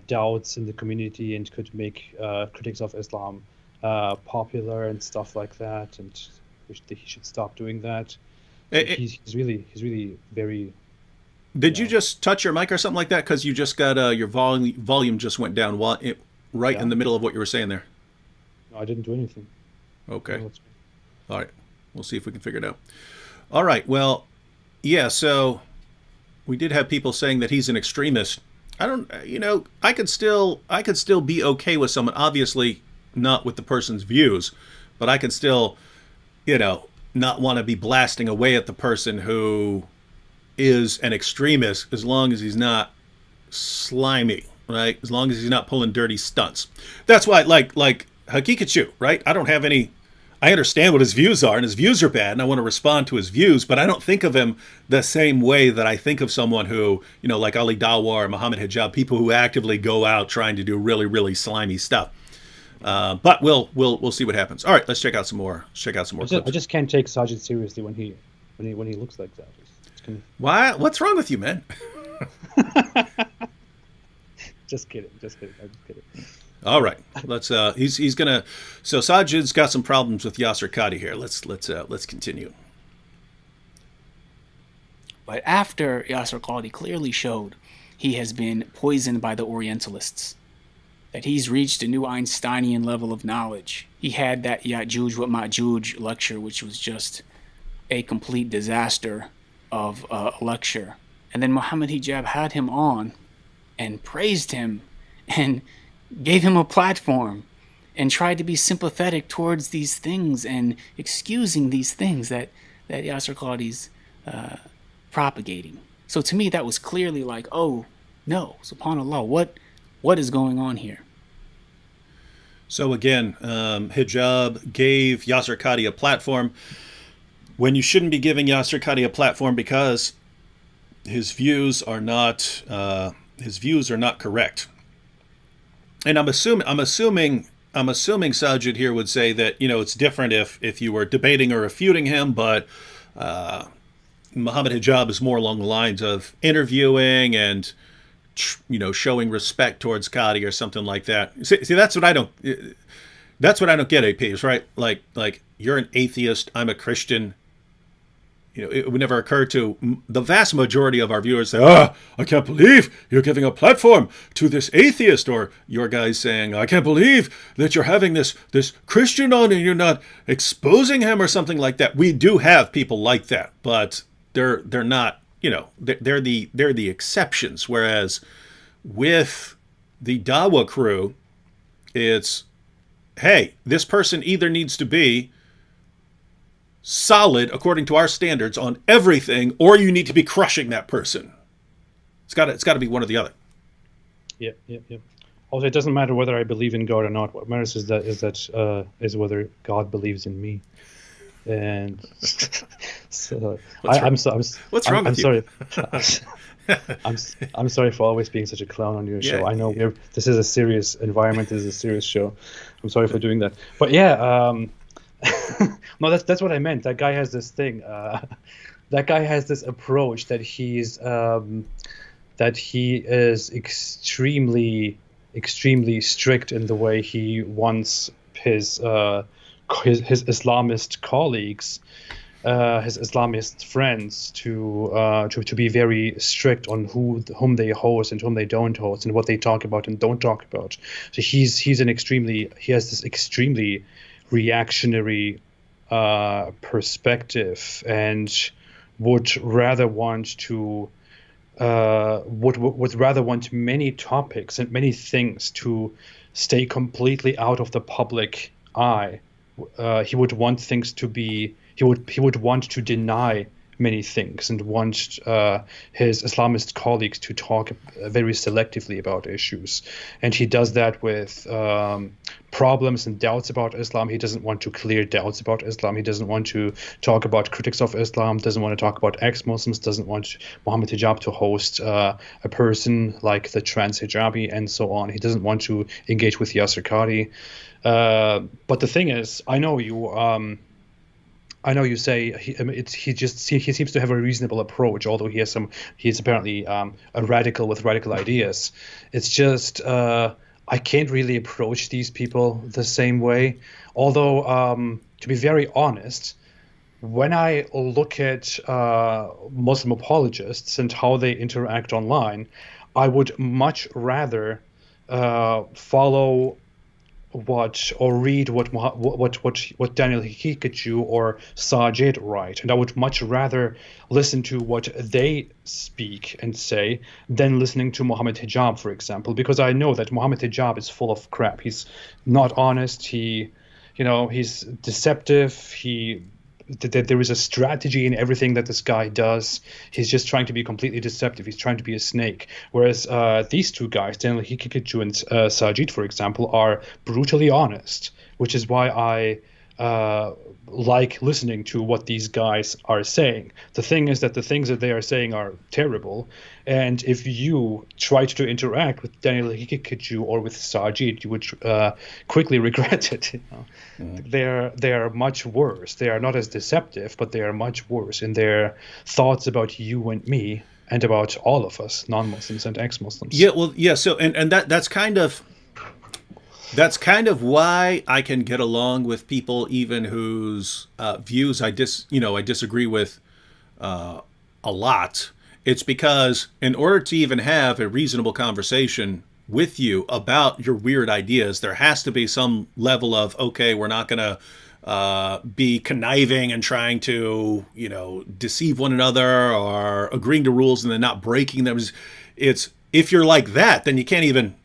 Speaker 2: doubts in the community and could make critics of Islam popular and stuff like that, and he should stop doing that. He's really very.
Speaker 1: Did you just touch your mic or something like that? Because you just got your volume just went down in the middle of what you were saying there.
Speaker 2: No, I didn't do anything.
Speaker 1: Okay. No, all right. We'll see if we can figure it out. All right. Well, yeah. So we did have people saying that he's an extremist. I don't, I could still be okay with someone. Obviously, not with the person's views, but I could still, not want to be blasting away at the person who is an extremist, as long as he's not slimy, right? As long as he's not pulling dirty stunts. That's why, like Hakikachu, right? I don't have any. I understand what his views are, and his views are bad, and I want to respond to his views, but I don't think of him the same way that I think of someone who, like Ali Dawah or Muhammad Hijab, people who actively go out trying to do really, really slimy stuff. But we'll see what happens. All right, let's check out some more.
Speaker 2: I just can't take Sajid seriously when he looks like that. It's kind of...
Speaker 1: Why? What's wrong with you, man?
Speaker 2: Just kidding. I'm just kidding.
Speaker 1: All right, let's. He's gonna. So Sajid's got some problems with Yasser Qadi here. Let's continue.
Speaker 3: But after Yasser Qadi clearly showed he has been poisoned by the Orientalists, that he's reached a new Einsteinian level of knowledge. He had that Ya'juj wa Ma'juj lecture, which was just a complete disaster of a lecture. And then Muhammad Hijab had him on and praised him and gave him a platform and tried to be sympathetic towards these things and excusing these things that Yasser Qadi's propagating. So to me, that was clearly like, oh, no, subhanAllah, what is going on here?
Speaker 1: So again, Hijab gave Yasser Qadi a platform when you shouldn't be giving Yasser Qadi a platform, because his views are not correct. And I'm assuming Sajid here would say that, it's different if you were debating or refuting him, but Muhammad Hijab is more along the lines of interviewing and showing respect towards Qadi or something like that. See, that's what I don't get, APs, right? Like you're an atheist, I'm a Christian. It would never occur to the vast majority of our viewers say, I can't believe you're giving a platform to this atheist, or your guys saying, I can't believe that you're having this Christian on and you're not exposing him or something like that. We do have people like that, but they're not, they're the exceptions. Whereas with the Dawah crew, it's, hey, this person either needs to be solid according to our standards on everything, or you need to be crushing that person. It's got to be one or the other.
Speaker 2: Yeah. Also, it doesn't matter whether I believe in God or not. What matters is whether God believes in me. And so
Speaker 1: what's wrong with you?
Speaker 2: I'm sorry for always being such a clown on your show. I know this is a serious environment. This is a serious show. I'm sorry for doing that. But no, that's what I meant. That guy has this thing. That guy has this approach that he is extremely strict in the way he wants his Islamist colleagues, his Islamist friends to be very strict on whom they host and whom they don't host and what they talk about and don't talk about. So he has this extremely reactionary perspective, and would rather want many topics and many things to stay completely out of the public eye. He would want things to be. He would want to deny many things and want his Islamist colleagues to talk very selectively about issues. And he does that with problems and doubts about Islam. He doesn't want to clear doubts about Islam. He doesn't want to talk about critics of Islam, doesn't want to talk about ex-Muslims, doesn't want Muhammad Hijab to host a person like the trans hijabi and so on. He doesn't want to engage with Yasser Qadi. But the thing is, I know you say he seems to have a reasonable approach, although he's apparently a radical with radical ideas. It's just I can't really approach these people the same way. Although to be very honest, when I look at Muslim apologists and how they interact online, I would much rather follow watch or read what Daniel Hikikachu or Sajid write, and I would much rather listen to what they speak and say than listening to Mohammed Hijab, for example, because I know that Mohammed Hijab is full of crap. He's not honest. He's deceptive. There is a strategy in everything that this guy does. He's just trying to be completely deceptive. He's trying to be a snake. Whereas these two guys, Daniel Hikikachu and Sajid, for example, are brutally honest, which is why I like listening to what these guys are saying. The thing is that the things that they are saying are terrible, and if you tried to interact with Daniel Hikikachu or with Sajid, you would quickly regret it. They are much worse. They are not as deceptive, but they are much worse in their thoughts about you and me and about all of us, non-Muslims and ex-Muslims.
Speaker 1: Yeah, well, yeah. So, and that's kind of why I can get along with people even whose views I disagree with a lot. It's because in order to even have a reasonable conversation with you about your weird ideas, there has to be some level of, okay, we're not going to be conniving and trying to, deceive one another or agreeing to rules and then not breaking them. It's if you're like that, then you can't even.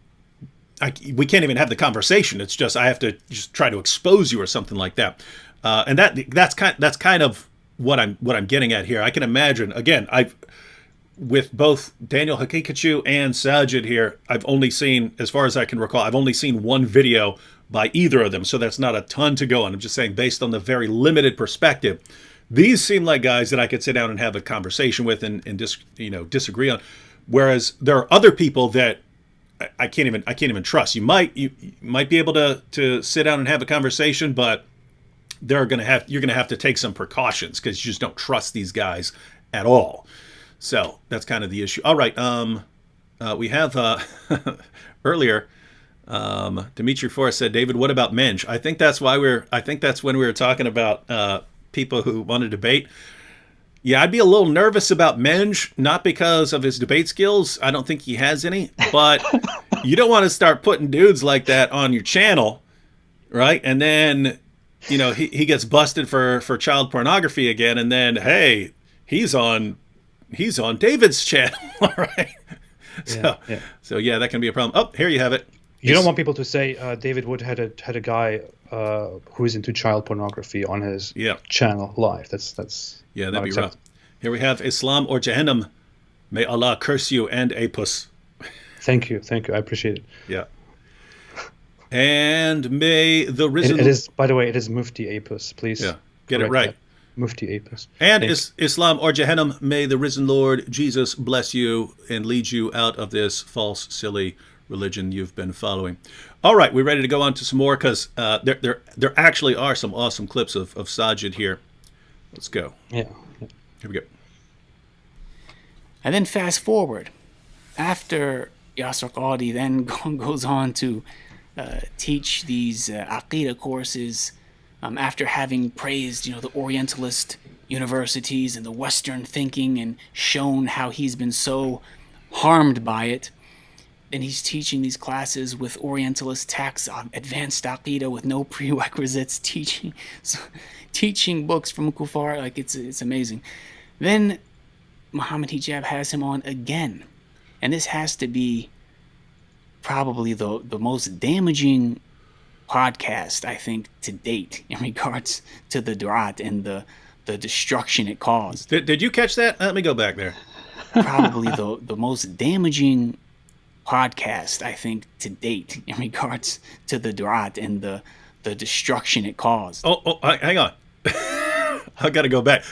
Speaker 1: We can't even have the conversation. It's just I have to just try to expose you or something like that, and that's kind of what I'm getting at here. I can imagine again. With both Daniel Hikikachu and Sajid here, I've only seen, as far as I can recall, I've only seen one video by either of them, so that's not a ton to go on. I'm just saying, based on the very limited perspective, these seem like guys that I could sit down and have a conversation with and disagree on. Whereas there are other people that I can't even trust. You might be able to sit down and have a conversation, but you're gonna have to take some precautions because you just don't trust these guys at all. So that's kind of the issue. All right, we have earlier. Dimitri Forrest said, "David, what about Menge?" I think that's when we were talking about people who want to debate. Yeah, I'd be a little nervous about Menge, not because of his debate skills. I don't think he has any, but you don't want to start putting dudes like that on your channel, right? And then, he gets busted for child pornography again, and then, hey, he's on David's channel, all right? So yeah, that can be a problem. Oh, here you have it.
Speaker 2: You don't want people to say David Wood had a guy who is into child pornography on his channel live. That's
Speaker 1: yeah, that'd be rough. Here we have Islam or Jahannam. May Allah curse you and Apus.
Speaker 2: Thank you. I appreciate it.
Speaker 1: Yeah. And may the risen.
Speaker 2: It is, by the way, it is Mufti Apus. Please.
Speaker 1: Yeah, get it right.
Speaker 2: That. Mufti Apus.
Speaker 1: And Islam or Jahannam, may the risen Lord Jesus bless you and lead you out of this false, silly religion you've been following. All right, we're ready to go on to some more because there actually are some awesome clips of Sajid here. Let's go.
Speaker 2: Yeah.
Speaker 1: Here we go.
Speaker 3: And then fast forward, after Yasser Qadi then goes on to teach these Aqidah courses, after having praised, the Orientalist universities and the Western thinking and shown how he's been so harmed by it. And he's teaching these classes with Orientalist texts on advanced Aqidah with no prerequisites, teaching books from Kufar. Like, it's amazing. Then Muhammad Hijab has him on again. And this has to be probably the most damaging podcast, I think, to date in regards to the Durat and the destruction it caused.
Speaker 1: Did you catch that? Let me go back there.
Speaker 3: Probably the most damaging podcast, I think, to date in regards to the Durat and the destruction it caused.
Speaker 1: Oh, hang on. I got to go back.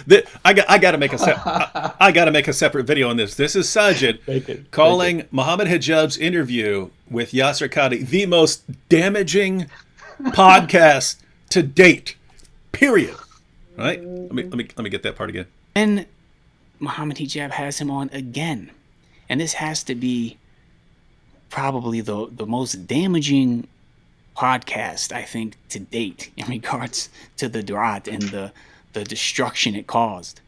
Speaker 1: I got to make a separate video on this. This is Sajid calling Muhammad Hijab's interview with Yasser Qadi the most damaging podcast to date. Period. Right? Let me get that part again.
Speaker 3: Then Muhammad Hijab has him on again, and this has to be probably the most damaging podcast, I think, to date in regards to the Durat and the destruction it caused.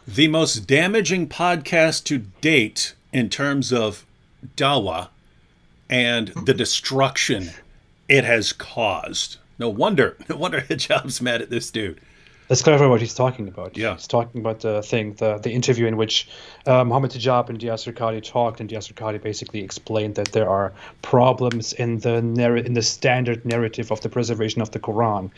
Speaker 1: The most damaging podcast to date in terms of Dawah and the destruction it has caused. No wonder Hijab's mad at this dude.
Speaker 2: Let's clarify what he's talking about.
Speaker 1: Yeah.
Speaker 2: He's talking about the interview in which Mohammed Hijab and Yasser Qadi talked, and Yasser Qadi basically explained that there are problems in the standard narrative of the preservation of the Quran.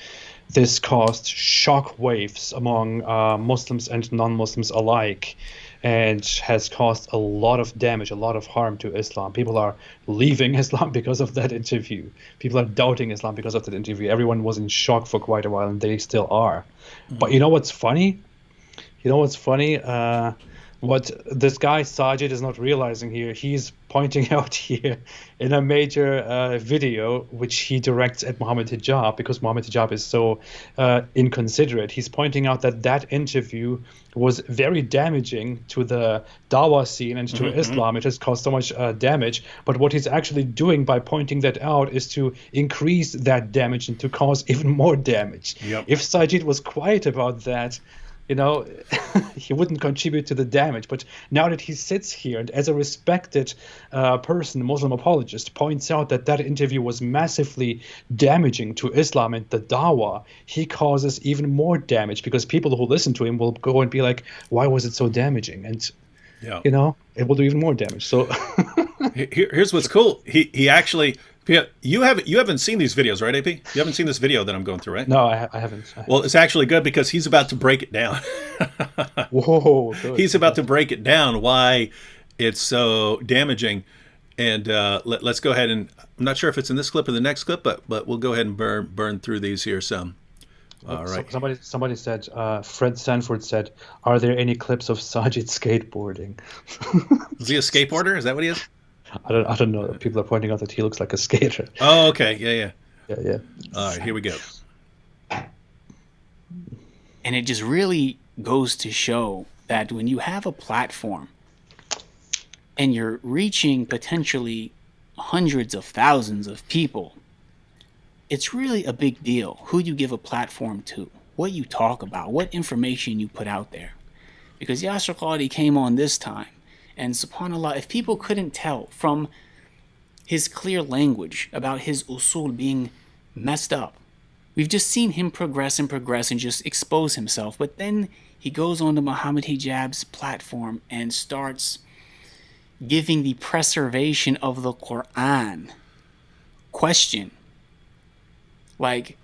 Speaker 2: This caused shock waves among Muslims and non-Muslims alike, and has caused a lot of damage, a lot of harm to Islam. People are leaving Islam because of that interview. People are doubting Islam because of that interview. Everyone was in shock for quite a while, and they still are. But you know what's funny? What this guy Sajid is not realizing here, he's pointing out here in a major video which he directs at Mohammed Hijab, because Mohammed Hijab is so inconsiderate. He's pointing out that interview was very damaging to the Dawah scene and to Islam. It has caused so much damage. But what he's actually doing by pointing that out is to increase that damage and to cause even more damage.
Speaker 1: Yep.
Speaker 2: If Sajid was quiet about that, he wouldn't contribute to the damage. But now that he sits here and as a respected person, Muslim apologist, points out that interview was massively damaging to Islam and the Dawah, he causes even more damage, because people who listen to him will go and be like, why was it so damaging? And, it will do even more damage. So
Speaker 1: here's what's cool. He actually... You haven't seen these videos, right, AP? You haven't seen this video that I'm going through, right?
Speaker 2: No, I haven't.
Speaker 1: Well, it's actually good because he's about to break it down.
Speaker 2: Whoa. Good.
Speaker 1: He's about to break it down, why it's so damaging. And let's go ahead and, I'm not sure if it's in this clip or the next clip, but we'll go ahead and burn through these here some. All right.
Speaker 2: Somebody said, Fred Sanford said, are there any clips of Sajid skateboarding?
Speaker 1: Is he a skateboarder? Is that what he is?
Speaker 2: I don't know. People are pointing out that he looks like a skater.
Speaker 1: Oh, okay. Yeah. All right, here we go.
Speaker 3: And it just really goes to show that when you have a platform and you're reaching potentially hundreds of thousands of people, it's really a big deal who you give a platform to, what you talk about, what information you put out there. Because Yasser Qadi came on this time, and subhanAllah, if people couldn't tell from his clear language about his usul being messed up, we've just seen him progress and just expose himself. But then he goes on to Mohammed Hijab's platform and starts giving the preservation of the Quran question. Like,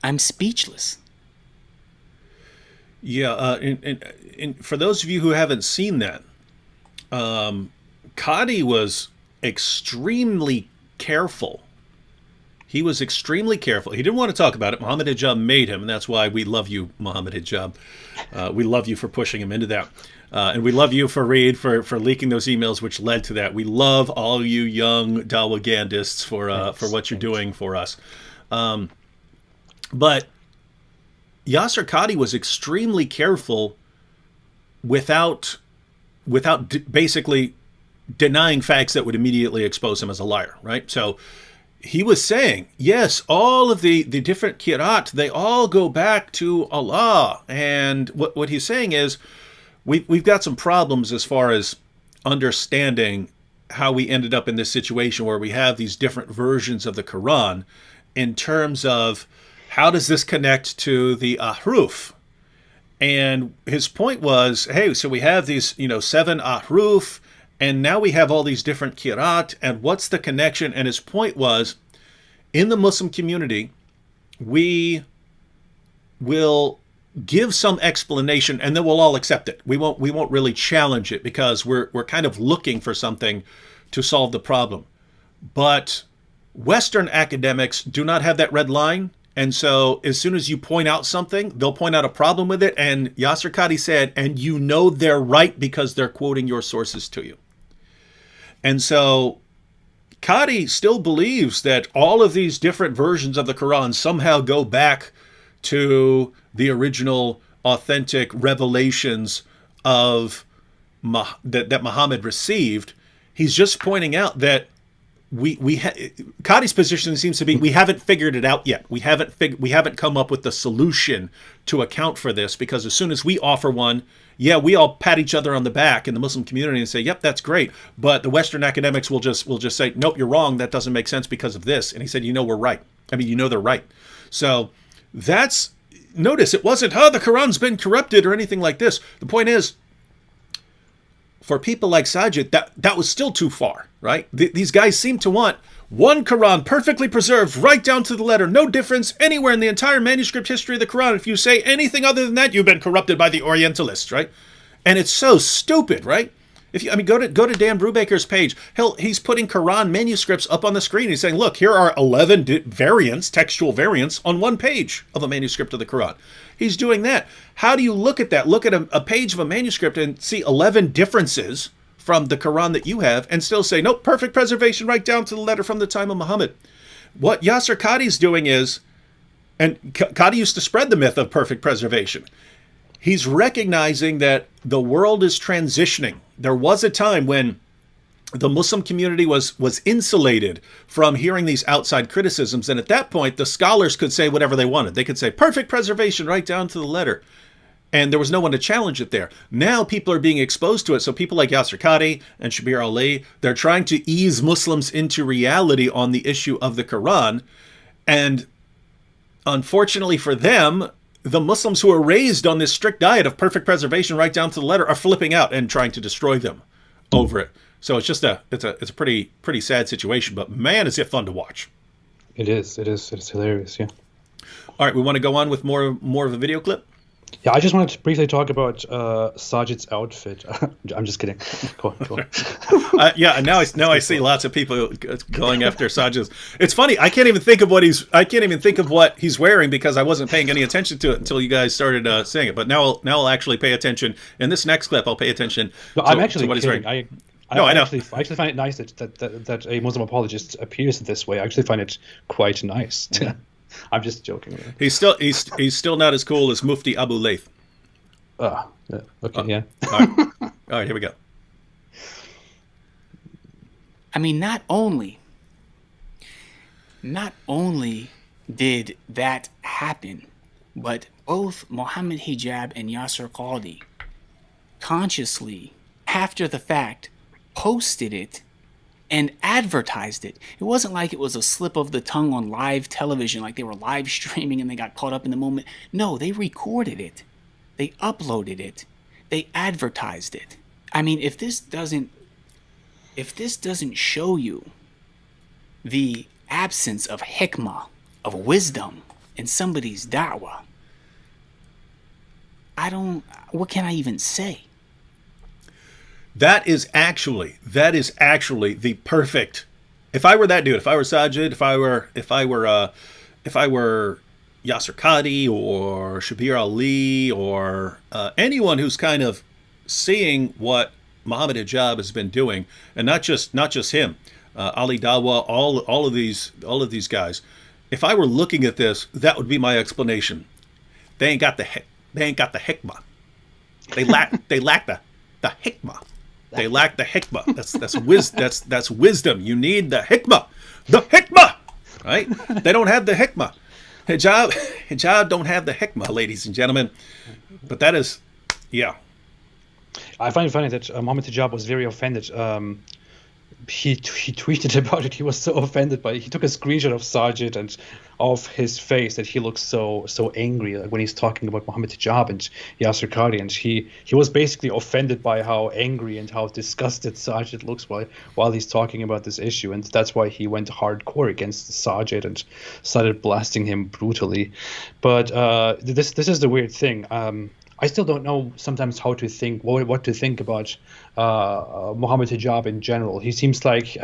Speaker 3: I'm speechless.
Speaker 1: Yeah, and for those of you who haven't seen that, Qadi was extremely careful. He was extremely careful. He didn't want to talk about it. Mohammed Hijab made him, and that's why we love you, Mohammed Hijab. We love you for pushing him into that. And we love you, Fareed, for leaking those emails, which led to that. We love all you young Dawagandists for what you're doing for us. But Yasser Qadi was extremely careful without basically denying facts that would immediately expose him as a liar, right? So he was saying, yes, all of the different qira'at, they all go back to Allah. And what he's saying is, we've got some problems as far as understanding how we ended up in this situation where we have these different versions of the Quran in terms of how does this connect to the ahruf? And his point was, hey, so we have these, 7 ahruf, and now we have all these different qira'at, and what's the connection? And his point was, in the Muslim community, we will give some explanation, and then we'll all accept it. We won't really challenge it because we're kind of looking for something to solve the problem. But Western academics do not have that red line. And so as soon as you point out something, they'll point out a problem with it. And Yasser Qadi said, and they're right because they're quoting your sources to you. And so Qadi still believes that all of these different versions of the Quran somehow go back to the original authentic revelations of that Muhammad received. He's just pointing out that Qadi's position seems to be we haven't figured it out yet. We haven't come up with the solution to account for this, because as soon as we offer one, yeah, we all pat each other on the back in the Muslim community and say, "Yep, that's great." But the Western academics will just say, "Nope, you're wrong. That doesn't make sense because of this." And he said, "We're right. I mean, they're right." So notice it wasn't, "Oh, the Quran's been corrupted" or anything like this. The point is, for people like Sajid, that was still too far, right? These guys seem to want one Quran perfectly preserved right down to the letter, no difference anywhere in the entire manuscript history of the Quran. If you say anything other than that, you've been corrupted by the Orientalists, right? And it's so stupid, right? Go to Dan Brubaker's page. He's putting Quran manuscripts up on the screen. He's saying, "Look, here are 11 textual variants on one page of a manuscript of the Quran." He's doing that. How do you look at that? Look at a page of a manuscript and see 11 differences from the Quran that you have and still say, "Nope, perfect preservation right down to the letter from the time of Muhammad." What Yasser Qadi's doing is, and Qadi used to spread the myth of perfect preservation, he's recognizing that the world is transitioning. There was a time when the Muslim community was insulated from hearing these outside criticisms. And at that point, the scholars could say whatever they wanted. They could say perfect preservation right down to the letter. And there was no one to challenge it there. Now people are being exposed to it. So people like Yasser Qadi and Shabir Ali, they're trying to ease Muslims into reality on the issue of the Quran. And unfortunately for them, the Muslims who are raised on this strict diet of perfect preservation right down to the letter are flipping out and trying to destroy them over it. So it's just it's a pretty sad situation, but man, is it fun to watch.
Speaker 2: It is hilarious, yeah.
Speaker 1: All right, we want to go on with more of a video clip?
Speaker 2: Yeah, I just wanted to briefly talk about Sajid's outfit. I'm just kidding. Go on.
Speaker 1: Yeah, now I see lots of people going after Sajid's. It's funny. I can't even think of what he's wearing because I wasn't paying any attention to it until you guys started saying it. But now I'll actually pay attention. In this next clip, I'll pay attention to
Speaker 2: I'm actually
Speaker 1: what he's
Speaker 2: kidding.
Speaker 1: wearing.
Speaker 2: I know. I actually find it nice that a Muslim apologist appears this way. I actually find it quite nice. I'm just joking.
Speaker 1: He's still not as cool as Mufti Abu Layth.
Speaker 2: Okay, yeah.
Speaker 1: All right, here we go.
Speaker 3: I mean, not only did that happen, but both Mohammed Hijab and Yasser Qadi consciously, after the fact, posted it and advertised it. It wasn't like it was a slip of the tongue on live television, like they were live streaming and they got caught up in the moment. No, they recorded it. They uploaded it. They advertised it. I mean, if this doesn't show you the absence of hikmah, of wisdom in somebody's da'wah, what can I even say?
Speaker 1: That is actually the perfect. If I were that dude, if I were Sajid, if I were Yasser Qadi or Shabir Ali or anyone who's kind of seeing what Mohammed Hijab has been doing, and not just him, Ali Dawah, all of these guys. If I were looking at this, that would be my explanation. They ain't got the hikmah. They lack the hikmah. They lack the hikmah. That's wisdom. You need the hikmah. The hikmah, right? They don't have the hikmah. Hijab don't have the hikmah, ladies and gentlemen. But that is, yeah.
Speaker 2: I find it funny that Mohammed Hijab was very offended. He tweeted about it. He was so offended by it. He took a screenshot of Sajid and of his face that he looks so angry, like when he's talking about Mohammed Hijab and Yasser Qadi, and he was basically offended by how angry and how disgusted Sajid looks while he's talking about this issue, and that's why he went hardcore against Sajid and started blasting him brutally. But this is the weird thing. I still don't know sometimes how to think, what to think about Mohammed Hijab in general. He seems like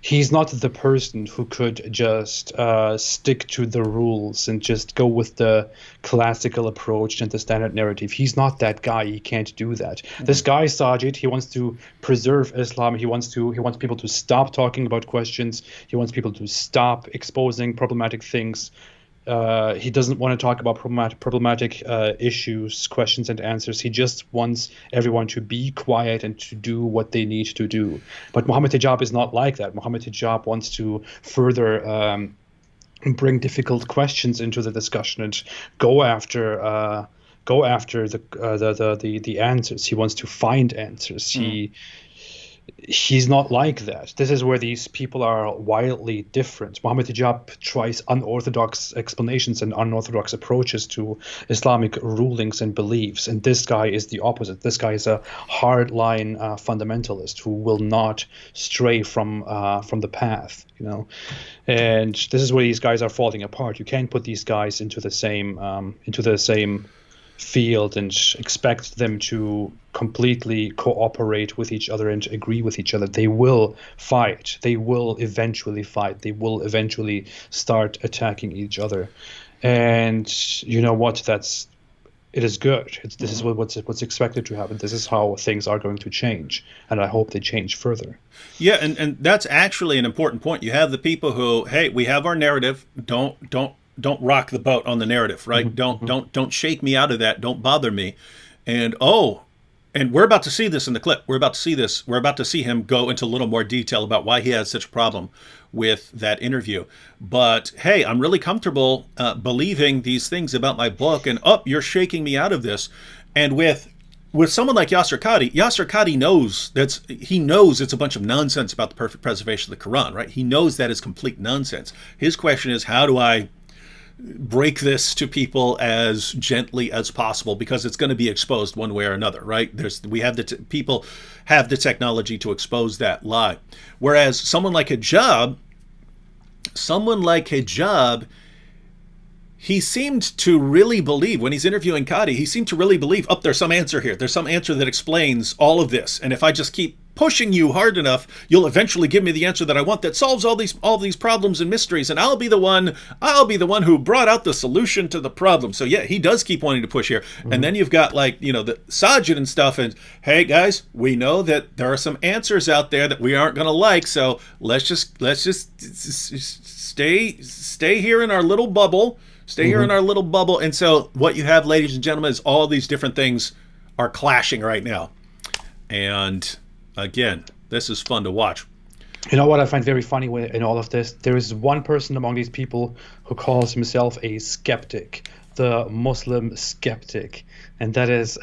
Speaker 2: he's not the person who could just stick to the rules and just go with the classical approach and the standard narrative. He's not that guy. He can't do that. Mm-hmm. This guy, Sajid, he wants to preserve Islam. He wants people to stop talking about questions. He wants people to stop exposing problematic things. He doesn't want to talk about problematic issues, questions, and answers. He just wants everyone to be quiet and to do what they need to do. But Mohammed Hijab is not like that. Mohammed Hijab wants to further bring difficult questions into the discussion and go after the answers. He wants to find answers. He's not like that. This is where these people are wildly different. Mohammed Hijab tries unorthodox explanations and unorthodox approaches to Islamic rulings and beliefs, and this guy is the opposite. This guy is a hardline fundamentalist who will not stray from the path, you know. And this is where these guys are falling apart. You can't put these guys into the same field and expect them to completely cooperate with each other and agree with each other. They will fight. They will eventually fight. They will eventually start attacking each other. And you know what? It is good. This is what's expected to happen. This is how things are going to change, and I hope they change further.
Speaker 1: Yeah, and that's actually an important point. You have the people who, hey, we have our narrative. Don't rock the boat on the narrative, right? Don't shake me out of that. Don't bother me. And we're about to see this in the clip. We're about to see this. We're about to see him go into a little more detail about why he has such a problem with that interview. But hey, I'm really comfortable believing these things about my book, and you're shaking me out of this. And with someone like Yasser Qadhi knows he knows it's a bunch of nonsense about the perfect preservation of the Quran, right? He knows that is complete nonsense. His question is, how do I break this to people as gently as possible, because it's going to be exposed one way or another, right? People have the technology to expose that lie. Whereas someone like Hijab, he seemed to really believe, when he's interviewing Qadhi, he seemed to really believe, there's some answer here. There's some answer that explains all of this. And if I just keep pushing you hard enough, you'll eventually give me the answer that I want that solves all these problems and mysteries, and I'll be the one who brought out the solution to the problem. So yeah, he does keep wanting to push here. And then you've got, like, you know, the Sajid and stuff, and hey guys, we know that there are some answers out there that we aren't going to like, so let's just stay here in our little bubble. Stay here in our little bubble. And so what you have, ladies and gentlemen, is all these different things are clashing right now. And again, this is fun to watch.
Speaker 2: You know what I find very funny in all of this? There is one person among these people who calls himself a skeptic, the Muslim skeptic, and that is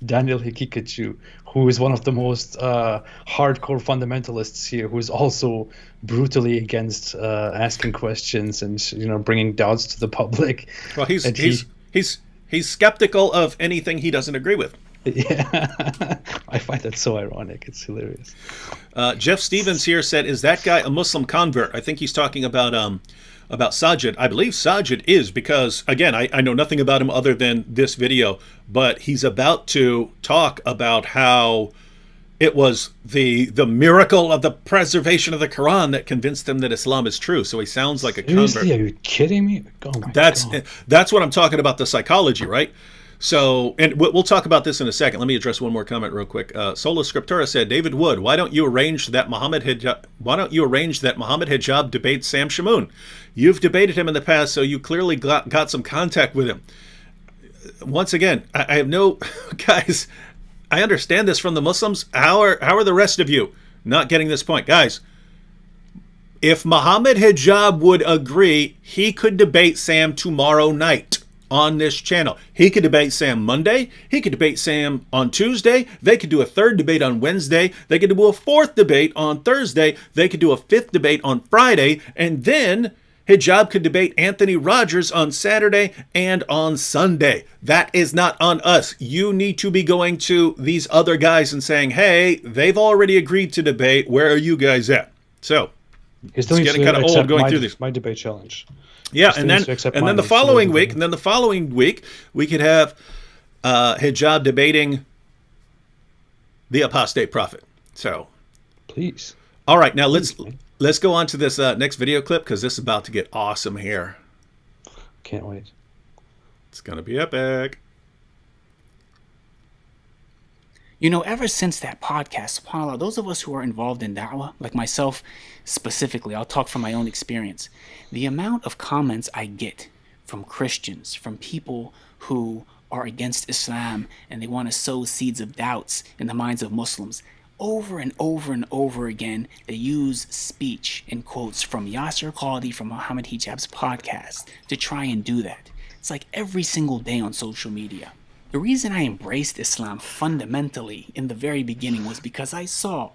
Speaker 2: Daniel Hikikachu, who is one of the most hardcore fundamentalists here, who is also brutally against asking questions and, you know, bringing doubts to the public. Well,
Speaker 1: he's skeptical of anything he doesn't agree with.
Speaker 2: Yeah, I find that so ironic. It's hilarious.
Speaker 1: Jeff Stevens here said, "Is that guy a Muslim convert?" I think he's talking about Sajid. I believe Sajid is, because again, I know nothing about him other than this video, but he's about to talk about how it was the miracle of the preservation of the Quran that convinced him that Islam is true. So he sounds like a convert.
Speaker 2: Are you kidding me? Oh my
Speaker 1: God. That's what I'm talking about, the psychology, right? So, and we'll talk about this in a second. Let me address one more comment real quick. Sola Scriptura said, David Wood, why don't you arrange that Mohammed Hijab debates Sam Shamoun? You've debated him in the past, so you clearly got some contact with him. Once again, I have no guys. I understand this from the Muslims. How are the rest of you not getting this point, guys? If Mohammed Hijab would agree, he could debate Sam tomorrow night on this channel. He could debate Sam Monday. He could debate Sam on Tuesday. They could do a third debate on Wednesday. They could do a fourth debate on Thursday. They could do a fifth debate on Friday. And then Hijab could debate Anthony Rogers on Saturday and on Sunday. That is not on us. You need to be going to these other guys and saying, hey, they've already agreed to debate. Where are you guys at? So
Speaker 2: it's getting kind of old going through this. My debate challenge.
Speaker 1: Yeah, and then the following week, we could have Hijab debating the apostate prophet. So,
Speaker 2: please.
Speaker 1: All right, now let's go on to this next video clip, because this is about to get awesome here.
Speaker 2: Can't wait.
Speaker 1: It's gonna be epic.
Speaker 3: You know, ever since that podcast, subhanAllah, those of us who are involved in da'wah, like myself specifically, I'll talk from my own experience, the amount of comments I get from Christians, from people who are against Islam and they want to sow seeds of doubts in the minds of Muslims. Over and over and over again, they use speech and quotes from Yasser Qadhi from Muhammad Hijab's podcast to try and do that. It's like every single day on social media. The reason I embraced Islam fundamentally in the very beginning was because I saw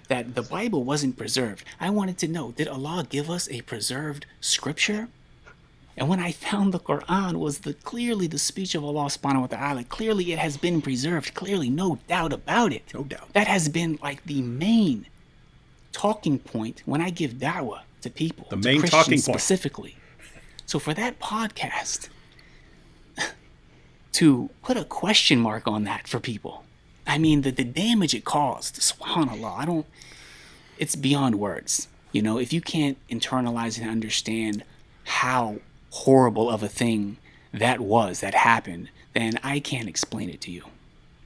Speaker 3: that the Bible wasn't preserved. I wanted to know, did Allah give us a preserved scripture? And when I found the Quran was clearly the speech of Allah subhanahu wa ta'ala, clearly it has been preserved, clearly, no doubt about it.
Speaker 1: No doubt.
Speaker 3: That has been like the main talking point when I give da'wah to people.
Speaker 1: The main
Speaker 3: to
Speaker 1: talking
Speaker 3: Christians
Speaker 1: point.
Speaker 3: specifically. So for that podcast to put a question mark on that for people, I mean, the damage it caused, subhanAllah, it's beyond words. You know, if you can't internalize and understand how horrible of a thing that happened, then I can't explain it to you.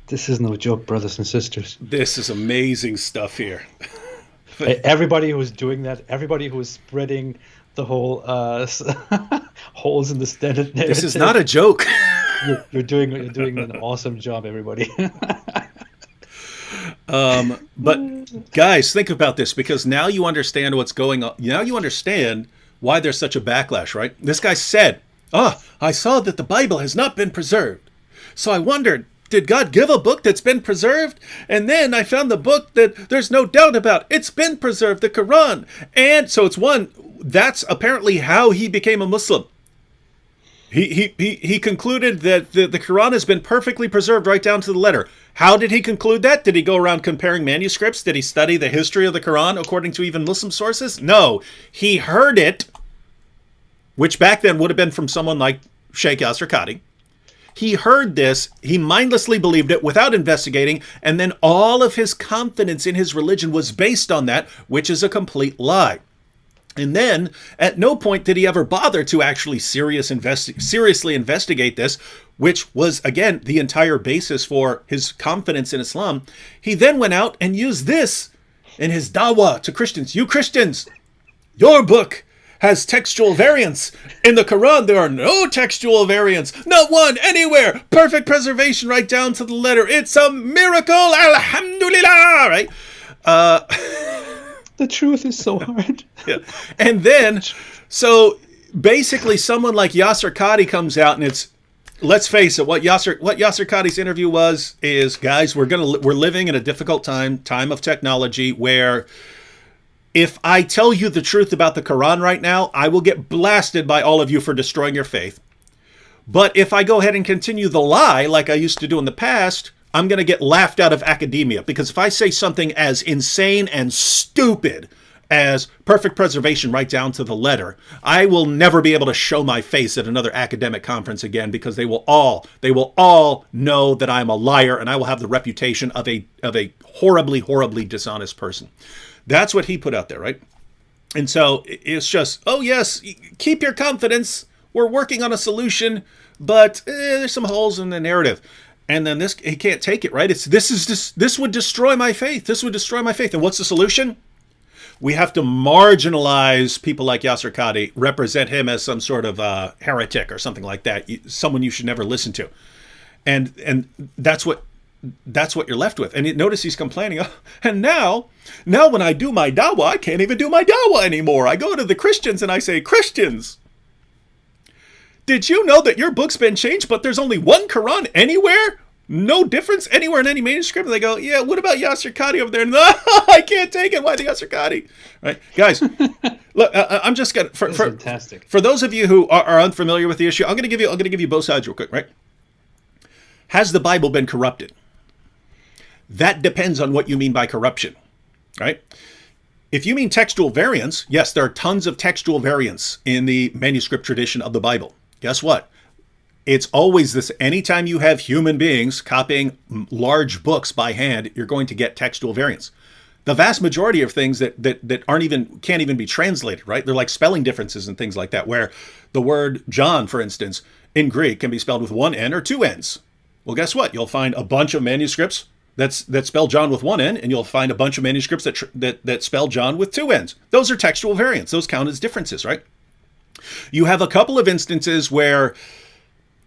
Speaker 2: This is no joke, brothers and sisters.
Speaker 1: This is amazing stuff here.
Speaker 2: Everybody who was doing that, everybody who was spreading the whole holes in the standard narrative.
Speaker 1: This is not a joke.
Speaker 2: You're doing an awesome job, everybody.
Speaker 1: But guys, think about this, because now you understand what's going on. Now you understand why there's such a backlash, right? This guy said, I saw that the Bible has not been preserved. So I wondered, did God give a book that's been preserved? And then I found the book that there's no doubt about. It's been preserved, the Quran. And so that's apparently how he became a Muslim. He concluded that the Quran has been perfectly preserved right down to the letter. How did he conclude that? Did he go around comparing manuscripts? Did he study the history of the Quran according to even Muslim sources? No. He heard it, which back then would have been from someone like Sheikh Yasser Qadhi. He heard this, he mindlessly believed it without investigating, and then all of his confidence in his religion was based on that, which is a complete lie. And then, at no point did he ever bother to actually seriously investigate this, which was, again, the entire basis for his confidence in Islam. He then went out and used this in his dawah to Christians. You Christians, your book has textual variants. In the Quran, there are no textual variants. Not one, anywhere. Perfect preservation right down to the letter. It's a miracle. Alhamdulillah. Right?
Speaker 2: The truth is so hard.
Speaker 1: Yeah. And then, so basically someone like Yasser Qadhi comes out and it's, let's face it, what Yasser Qadhi's interview is, guys, we're living in a difficult time of technology where if I tell you the truth about the Quran right now, I will get blasted by all of you for destroying your faith. But if I go ahead and continue the lie like I used to do in the past, I'm going to get laughed out of academia, because if I say something as insane and stupid as perfect preservation right down to the letter, I will never be able to show my face at another academic conference again, because they will all know that I'm a liar and I will have the reputation of a horribly, horribly dishonest person. That's what he put out there, right? And so it's just, oh yes, keep your confidence. We're working on a solution, but there's some holes in the narrative. And then he can't take it, right? This would destroy my faith. This would destroy my faith. And what's the solution? We have to marginalize people like Yasser Qadhi, represent him as some sort of heretic or something like that, someone you should never listen to. And that's what you're left with. And notice he's complaining, and now when I do my dawah, I can't even do my dawah anymore. I go to the Christians and I say, Christians, did you know that your book's been changed, but there's only one Quran anywhere? No difference anywhere in any manuscript? And they go, yeah, what about Yasser Qadhi over there? No, I can't take it. Why the Yasser Qadhi? Right, guys, look, I'm just going to,
Speaker 2: fantastic.
Speaker 1: For those of you who are unfamiliar with the issue, I'm going to give you both sides real quick, right? Has the Bible been corrupted? That depends on what you mean by corruption, right? If you mean textual variants, yes, there are tons of textual variants in the manuscript tradition of the Bible. Guess what? It's always this. Anytime you have human beings copying large books by hand, you're going to get textual variants. The vast majority of things that can't even be translated, right? They're like spelling differences and things like that, where the word John, for instance, in Greek can be spelled with one N or two N's. Well, guess what? You'll find a bunch of manuscripts that spell John with one N, and you'll find a bunch of manuscripts that spell John with two N's. Those are textual variants. Those count as differences, right? You have a couple of instances where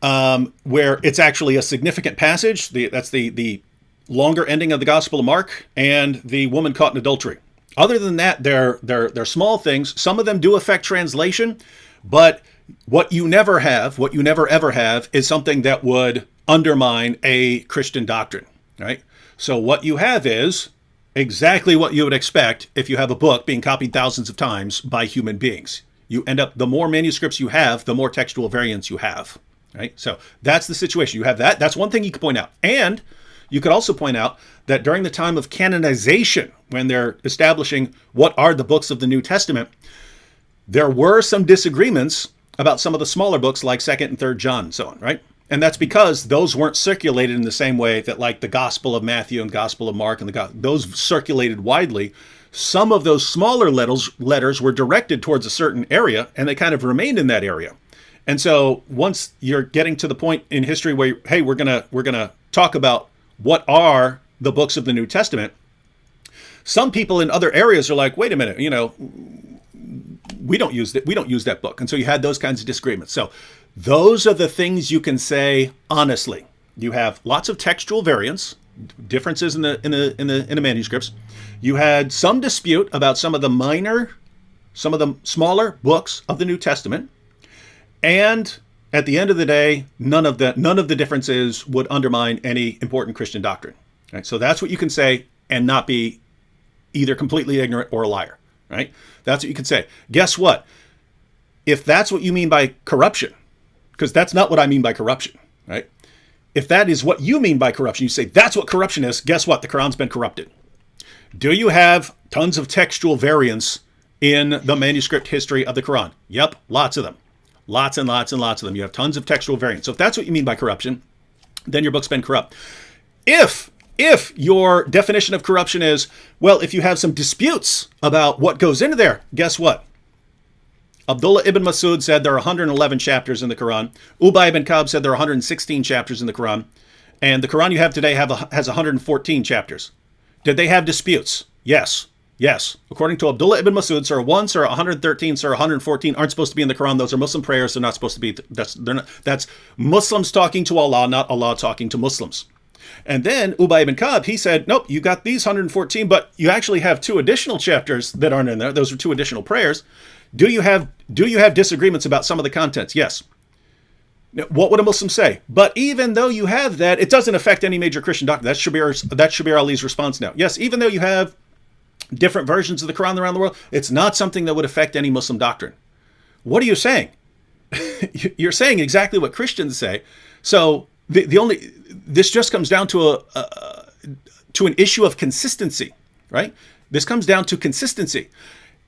Speaker 1: it's actually a significant passage. That's the longer ending of the Gospel of Mark and the woman caught in adultery. Other than that, they're small things. Some of them do affect translation, but what you never ever have is something that would undermine a Christian doctrine, right? So what you have is exactly what you would expect if you have a book being copied thousands of times by human beings. You end up, the more manuscripts you have, the more textual variants you have, right? So that's the situation. You have that. That's one thing you could point out. And you could also point out that during the time of canonization, when they're establishing what are the books of the New Testament, there were some disagreements about some of the smaller books like 2nd and 3rd John and so on, right? And that's because those weren't circulated in the same way that like the Gospel of Matthew and Gospel of Mark and those circulated widely. Some of those smaller letters were directed towards a certain area, and they kind of remained in that area. And so once you're getting to the point in history where, hey, we're gonna talk about what are the books of the New Testament, some people in other areas are like, wait a minute, we don't use that book. And so you had those kinds of disagreements. So those are the things you can say honestly. You have lots of textual variants, differences in the manuscripts. You had some dispute about some of the smaller books of the New Testament, and at the end of the day, none of the differences would undermine any important Christian doctrine. Right? So that's what you can say and not be either completely ignorant or a liar. Right? That's what you can say. Guess what? If that's what you mean by corruption, because that's not what I mean by corruption, right? If that is what you mean by corruption, you say that's what corruption is, guess what? The Quran's been corrupted. Do you have tons of textual variants in the manuscript history of the Quran? Yep, lots of them. Lots and lots and lots of them. You have tons of textual variants. So if that's what you mean by corruption, then your book's been corrupt. If your definition of corruption is, well, if you have some disputes about what goes into there, guess what? Abdullah ibn Masud said there are 111 chapters in the Quran. Ubay ibn Ka'b said there are 116 chapters in the Quran. And the Quran you have today has 114 chapters. Did they have disputes? Yes. Yes. According to Abdullah ibn Masud, Surah 1, Surah 113, Surah 114 aren't supposed to be in the Quran. Those are Muslim prayers. They're not supposed to be. That's Muslims talking to Allah, not Allah talking to Muslims. And then Ubay ibn Ka'b, he said, nope, you got these 114, but you actually have 2 additional chapters that aren't in there. Those are 2 additional prayers. Do you have disagreements about some of the contents? Yes. Now, what would a Muslim say? But even though you have that, it doesn't affect any major Christian doctrine. That's Shabir Ali's response now. Yes, even though you have different versions of the Quran around the world, it's not something that would affect any Muslim doctrine. What are you saying? You're saying exactly what Christians say. So this just comes down to an issue of consistency, right? This comes down to consistency.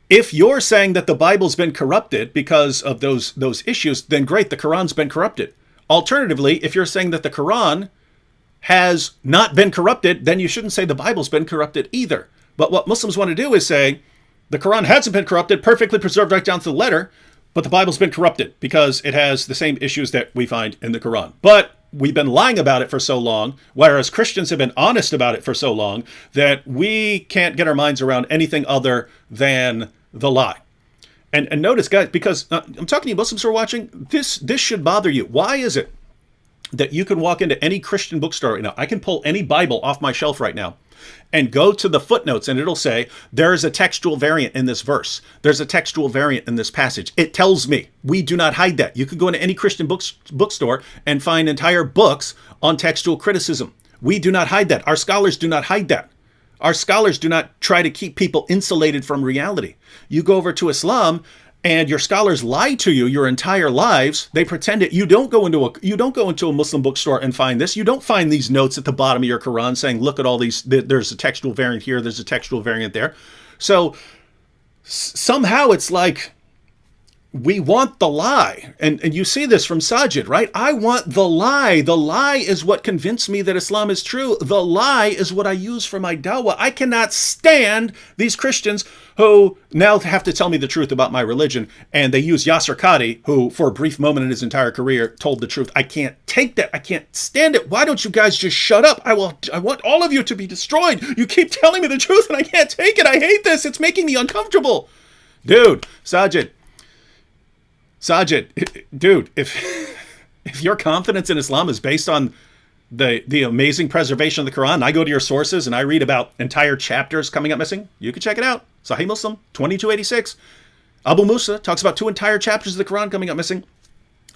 Speaker 1: If you're saying that the Bible's been corrupted because of those issues, then great, the Quran's been corrupted. Alternatively, if you're saying that the Quran has not been corrupted, then you shouldn't say the Bible's been corrupted either. But what Muslims want to do is say the Quran hasn't been corrupted, perfectly preserved right down to the letter, but the Bible's been corrupted because it has the same issues that we find in the Quran. But we've been lying about it for so long, whereas Christians have been honest about it for so long, that we can't get our minds around anything other than the lie. And notice, guys, because I'm talking to you Muslims who are watching, this should bother you. Why is it that you can walk into any Christian bookstore right now? I can pull any Bible off my shelf right now and go to the footnotes, and it'll say, there's a textual variant in this verse. There's a textual variant in this passage. It tells me. We do not hide that. You can go into any Christian bookstore and find entire books on textual criticism. We do not hide that. Our scholars do not hide that. Our scholars do not try to keep people insulated from reality. You go over to Islam, and your scholars lie to you your entire lives. They pretend it. You don't go into a Muslim bookstore and find this. You don't find these notes at the bottom of your Quran saying, look at all these, there's a textual variant here, there's a textual variant there. So somehow it's like we want the lie. And you see this from Sajid, right? I want the lie. The lie is what convinced me that Islam is true. The lie is what I use for my dawah. I cannot stand these Christians who now have to tell me the truth about my religion. And they use Yasser Qadhi, who for a brief moment in his entire career told the truth. I can't take that. I can't stand it. Why don't you guys just shut up? I want all of you to be destroyed. You keep telling me the truth and I can't take it. I hate this. It's making me uncomfortable. Dude, Sajid, Sajid, dude, if your confidence in Islam is based on the amazing preservation of the Quran, I go to your sources and I read about entire chapters coming up missing. You can check it out. Sahih Muslim 2286. Abu Musa talks about 2 entire chapters of the Quran coming up missing.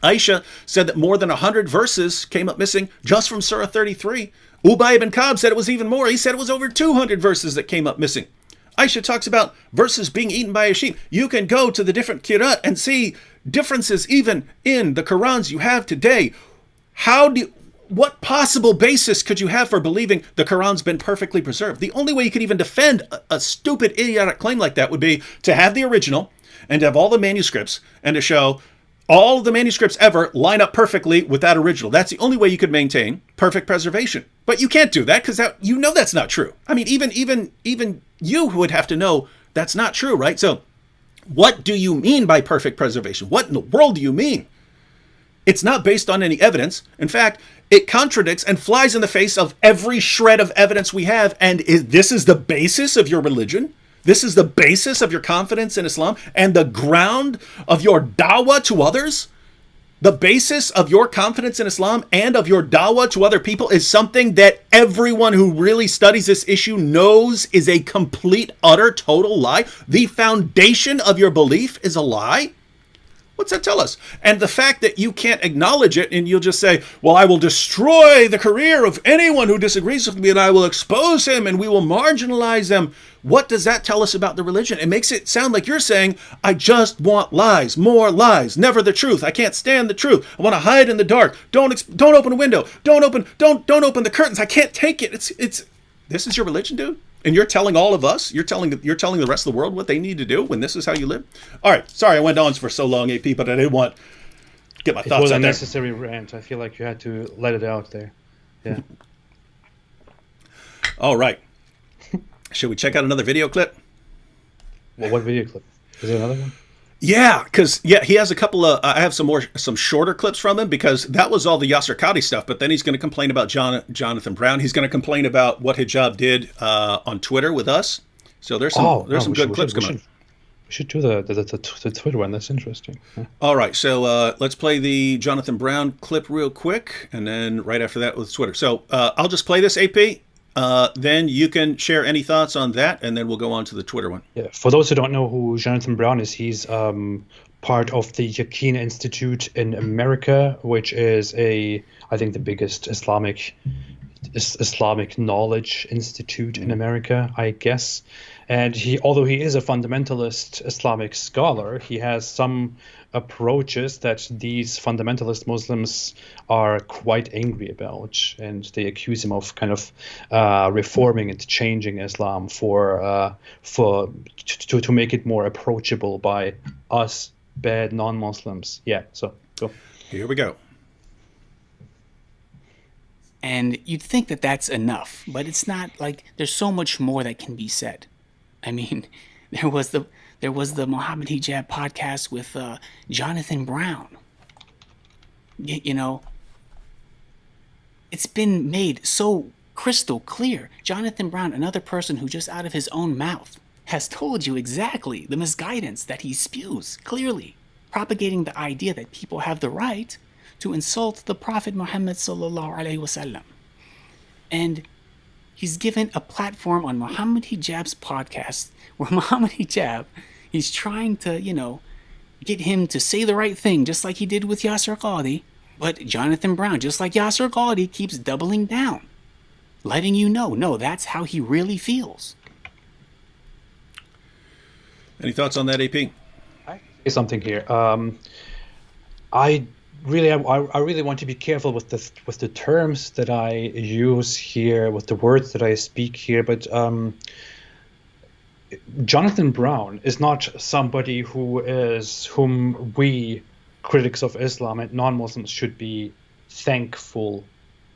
Speaker 1: Aisha said that more than 100 verses came up missing just from Surah 33. Ubay ibn Ka'b said it was even more. He said it was over 200 verses that came up missing. Aisha talks about verses being eaten by a sheep. You can go to the different Qira'at and see differences even in the Qurans you have today. What possible basis could you have for believing the Quran's been perfectly preserved? The only way you could even defend a stupid, idiotic claim like that would be to have the original and to have all the manuscripts and to show all of the manuscripts ever line up perfectly with that original. That's the only way you could maintain perfect preservation. But you can't do that because that's not true. I mean, even you would have to know that's not true, right? So what do you mean by perfect preservation? What in the world do you mean? It's not based on any evidence. In fact, it contradicts and flies in the face of every shred of evidence we have. And this is the basis of your religion? This is the basis of your confidence in Islam and the ground of your dawah to others? The basis of your confidence in Islam and of your dawah to other people is something that everyone who really studies this issue knows is a complete, utter, total lie. The foundation of your belief is a lie. What's that tell us? And the fact that you can't acknowledge it and you'll just say, well, I will destroy the career of anyone who disagrees with me and I will expose him and we will marginalize them. What does that tell us about the religion? It makes it sound like you're saying, I just want lies, more lies, never the truth. I can't stand the truth. I want to hide in the dark. Don't open a window. Don't open the curtains. I can't take it. This is your religion, dude? And you're telling all of us, you're telling the rest of the world what they need to do when this is how you live? All right, sorry I went on for so long, AP, but I didn't want to get my thoughts out there.
Speaker 2: It was a necessary rant. I feel like you had to let it out there. Yeah.
Speaker 1: All right. Should we check out another video clip?
Speaker 2: Well, what video clip? Is there another one?
Speaker 1: Yeah, because he has a couple of. I have some shorter clips from him because that was all the Yasser Qadhi stuff. But then he's going to complain about Jonathan Brown. He's going to complain about what Hijab did on Twitter with us. So there's some good clips coming.
Speaker 2: We should do the Twitter one. That's interesting. Yeah.
Speaker 1: All right, so let's play the Jonathan Brown clip real quick, and then right after that with Twitter. So I'll just play this, AP. Then you can share any thoughts on that, and then we'll go on to the Twitter one.
Speaker 2: Yeah, for those who don't know who Jonathan Brown is, he's part of the Yaqeen Institute in America, which is I think the biggest Islamic knowledge institute in America, I guess. And although he is a fundamentalist Islamic scholar, he has some approaches that these fundamentalist Muslims are quite angry about, and they accuse him of kind of reforming and changing Islam to make it more approachable by us bad non-Muslims. Yeah, so go.
Speaker 1: Here we go.
Speaker 3: And you'd think that that's enough, but it's not. Like, there's so much more that can be said. I mean, there was the Mohammed Hijab podcast with Jonathan Brown. You know, it's been made so crystal clear. Jonathan Brown, another person who just out of his own mouth has told you exactly the misguidance that he spews clearly, propagating the idea that people have the right to insult the Prophet Muhammad sallallahu alaihi wasallam. And he's given a platform on Mohammed Hijab's podcast where Mohammed Hijab, he's trying to, get him to say the right thing, just like he did with Yasser Qadhi. But Jonathan Brown, just like Yasser Qadhi, keeps doubling down, letting you know, no, that's how he really feels.
Speaker 1: Any thoughts on that, AP?
Speaker 2: I say something here. I really want to be careful with the terms that I use here, with the words that I speak here. But Jonathan Brown is not somebody whom we critics of Islam and non-Muslims should be thankful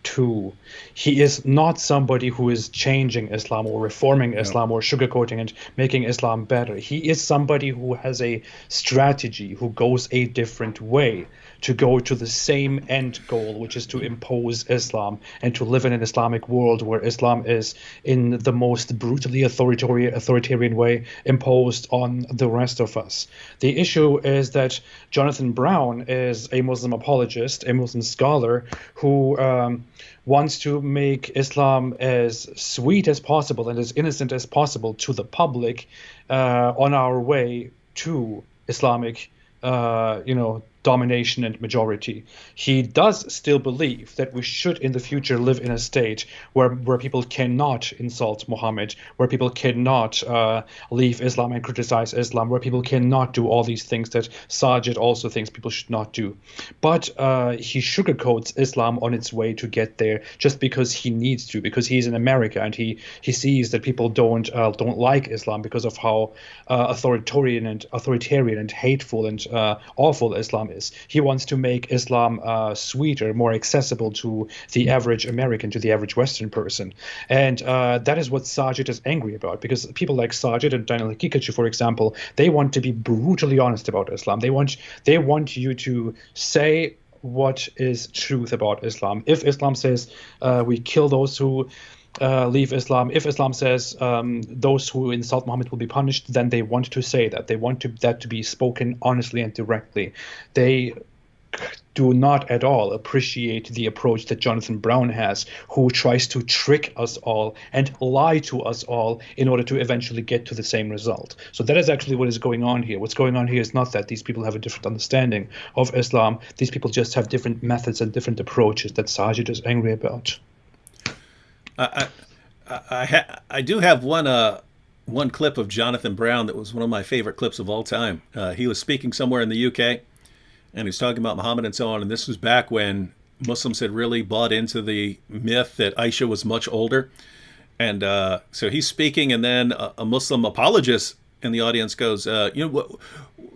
Speaker 2: too. He is not somebody who is changing Islam or reforming Islam or sugarcoating and making Islam better. He is somebody who has a strategy, who goes a different way to go to the same end goal, which is to impose Islam and to live in an Islamic world where Islam is, in the most brutally authoritarian way, imposed on the rest of us. The issue is that Jonathan Brown is a Muslim apologist, a Muslim scholar who wants to make Islam as sweet as possible and as innocent as possible to the public on our way to Islamic, domination and majority. He does still believe that we should in the future live in a state where people cannot insult Muhammad, where people cannot leave Islam and criticize Islam, where people cannot do all these things that Sajid also thinks people should not do. But he sugarcoats Islam on its way to get there just because he needs to, because he's in America and he sees that people don't like Islam because of how authoritarian and hateful and awful Islam is. He wants to make Islam sweeter, more accessible to the average American, to the average Western person. And that is what Sajid is angry about, because people like Sajid and Daniel Kikachu, for example, they want to be brutally honest about Islam. They want you to say what is truth about Islam. If Islam says we kill those who leave Islam, if Islam says those who insult Muhammad will be punished, then they want to say that. They want that to be spoken honestly and directly. They do not at all appreciate the approach that Jonathan Brown has, who tries to trick us all and lie to us all in order to eventually get to the same result. So that is actually what is going on here. What's going on here is not that these people have a different understanding of Islam. These people just have different methods and different approaches that Sajid is angry about.
Speaker 1: I do have one clip of Jonathan Brown that was one of my favorite clips of all time. He was speaking somewhere in the UK, and he was talking about Muhammad and so on. And this was back when Muslims had really bought into the myth that Aisha was much older. And so he's speaking, and then a Muslim apologist in the audience goes,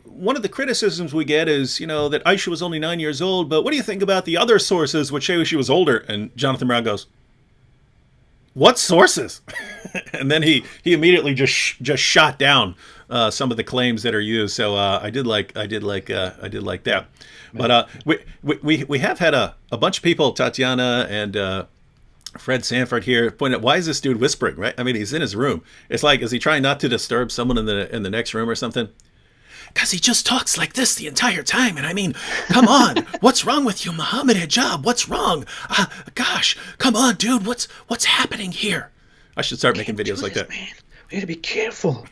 Speaker 1: one of the criticisms we get is, that Aisha was only 9 years old, but what do you think about the other sources which say she was older? And Jonathan Brown goes, what sources? And then he immediately just shot down some of the claims that are used. So I did like that. But we have had a bunch of people, Tatiana and Fred Sanford here, point out, why is this dude whispering? Right? I mean, he's in his room. It's like, is he trying not to disturb someone in the next room or something? Because he just talks like this the entire time. And I mean, come on, what's wrong with you, Muhammad Hijab? What's wrong? Gosh, come on, dude, what's happening here? I should start making videos like that.
Speaker 2: Man. We gotta be careful.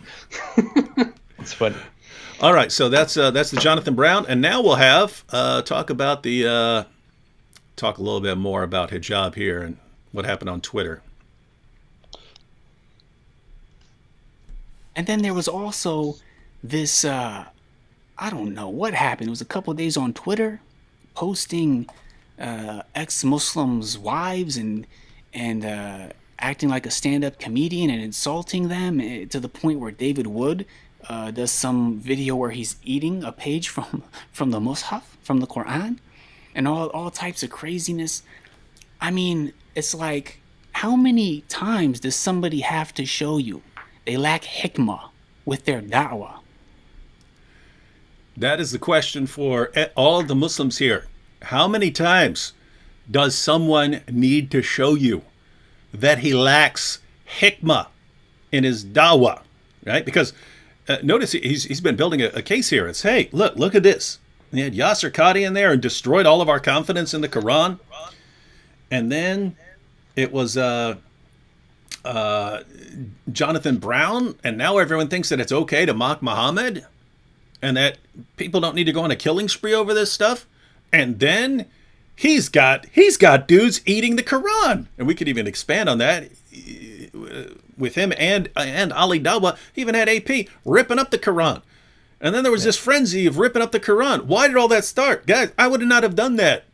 Speaker 2: It's funny.
Speaker 1: All right, so that's the Jonathan Brown, and now we'll have talk a little bit more about hijab here and what happened on Twitter.
Speaker 3: And then there was also this, I don't know what happened. It was a couple of days on Twitter, posting ex-Muslims' wives and acting like a stand-up comedian and insulting them to the point where David Wood does some video where he's eating a page from the Mus'haf, from the Quran, and all types of craziness. I mean, it's like, how many times does somebody have to show you they lack hikmah with their da'wah?
Speaker 1: That is the question for all the Muslims here. How many times does someone need to show you that he lacks hikmah in his da'wah, right? Because notice he's been building a case here. It's, hey, look at this. He had Yasser Qadhi in there and destroyed all of our confidence in the Quran. And then it was Jonathan Brown, and now everyone thinks that it's okay to mock Muhammad and that people don't need to go on a killing spree over this stuff. And then he's got dudes eating the Quran. And we could even expand on that with him and Ali Dawah. He even had AP ripping up the Quran. And then there was this frenzy of ripping up the Quran. Why did all that start? Guys, I would not have done that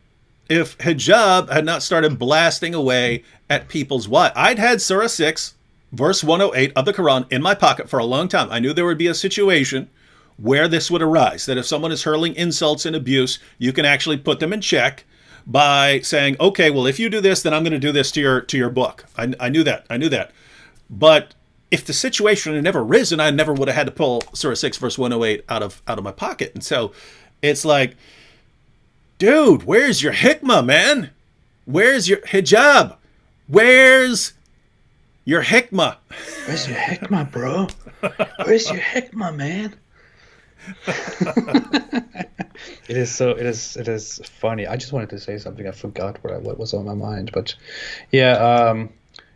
Speaker 1: if hijab had not started blasting away at people's wives. I'd had Surah 6, verse 108 of the Quran in my pocket for a long time. I knew there would be a situation where this would arise, that if someone is hurling insults and abuse, you can actually put them in check by saying, okay, well, if you do this, then I'm going to do this to your book. I knew that. But if the situation had never risen, I never would have had to pull Surah 6, verse 108 out of my pocket. And so it's like, dude, where's your hikmah, man? Where's your hijab? Where's your hikmah?
Speaker 2: Where's your hikmah, bro? Where's your hikmah, man? It is funny. I just wanted to say something. I forgot what was on my mind, but yeah,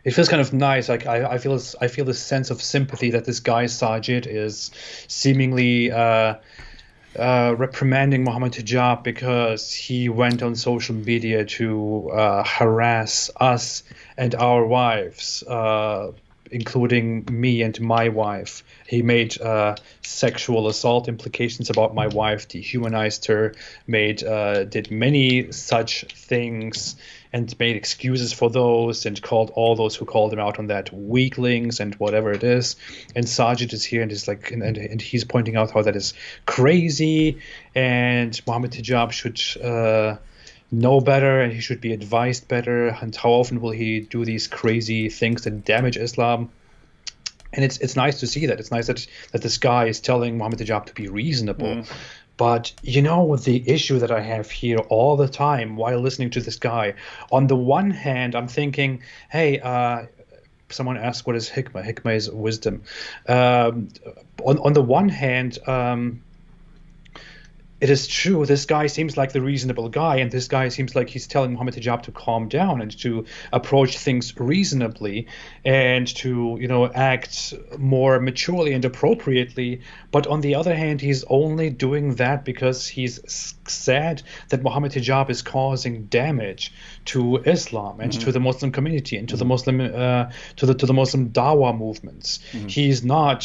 Speaker 2: it feels kind of nice. Like I feel this sense of sympathy that this guy Sajid is seemingly reprimanding Mohammed Hijab because he went on social media to harass us and our wives, including me and my wife. He made sexual assault implications about my wife, dehumanized her, did many such things, and made excuses for those, and called all those who called him out on that weaklings and whatever it is. And Sajid is here and is like, and he's pointing out how that is crazy, and Mohammed Hijab should know better, and he should be advised better, and how often will he do these crazy things that damage Islam. And it's nice to see that. It's nice that this guy is telling Mohammed Hijab to be reasonable. But the issue that I have here all the time while listening to this guy, on the one hand, I'm thinking, hey, someone asked what is hikmah. Hikmah is wisdom. On the one hand, it is true, this guy seems like the reasonable guy, and this guy seems like he's telling Mohammed Hijab to calm down and to approach things reasonably and to, act more maturely and appropriately. But on the other hand, he's only doing that because he's sad that Mohammed Hijab is causing damage to Islam and to the Muslim community and to the Muslim to the Muslim Dawah movements. He's not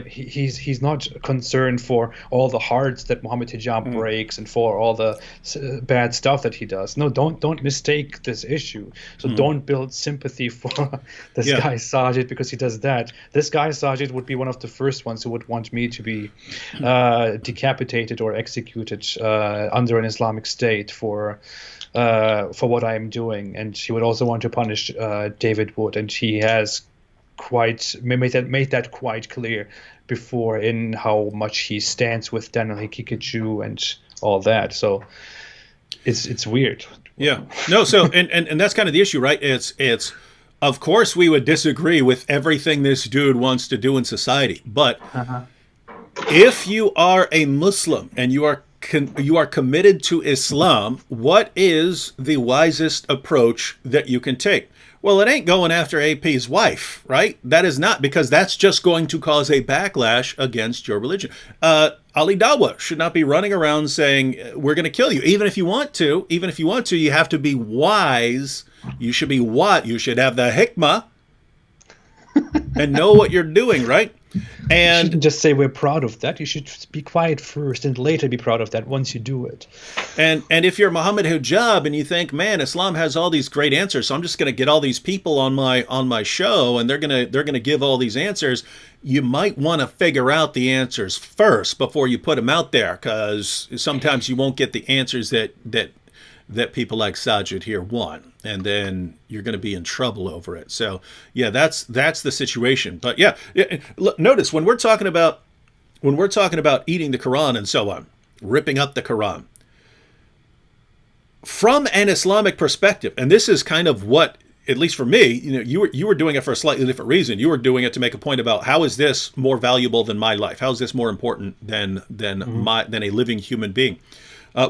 Speaker 2: he's not concerned for all the hearts that Mohammed Hijab breaks and for all the bad stuff that he does. No, don't mistake this issue. So don't build sympathy for this guy Sajid because he does that. This guy Sajid would be one of the first ones who would want me to be decapitated or executed under an Islamic State for what I am doing, and he would also want to punish David Wood, and he has made that quite clear before in how much he stands with Daniel Hikikiju and all that. So it's weird.
Speaker 1: Yeah. No. So and that's kind of the issue, right? It's of course we would disagree with everything this dude wants to do in society, but if you are a Muslim and you are committed to Islam, what is the wisest approach that you can take? Well, it ain't going after AP's wife, right? That is not, because that's just going to cause a backlash against your religion. Ali Dawah should not be running around saying, we're going to kill you. Even if you want to, you have to be wise. You should be You should have the hikmah and know what you're doing, right? And
Speaker 2: you shouldn't just say we're proud of that. You should be quiet first and later be proud of that once you do it.
Speaker 1: And if you're Mohammed Hijab and you think, man, Islam has all these great answers, so I'm just going to get all these people on my show and they're going to give all these answers, you might want to figure out the answers first before you put them out there, because sometimes you won't get the answers that people like Sajid here want, and then you're going to be in trouble over it. So yeah, that's the situation. But yeah, notice when we're talking about eating the Quran and so on, ripping up the Quran from an Islamic perspective, and this is kind of what, at least for me, you were doing it for a slightly different reason. You were doing it to make a point about how is this more valuable than my life? How is this more important than a living human being?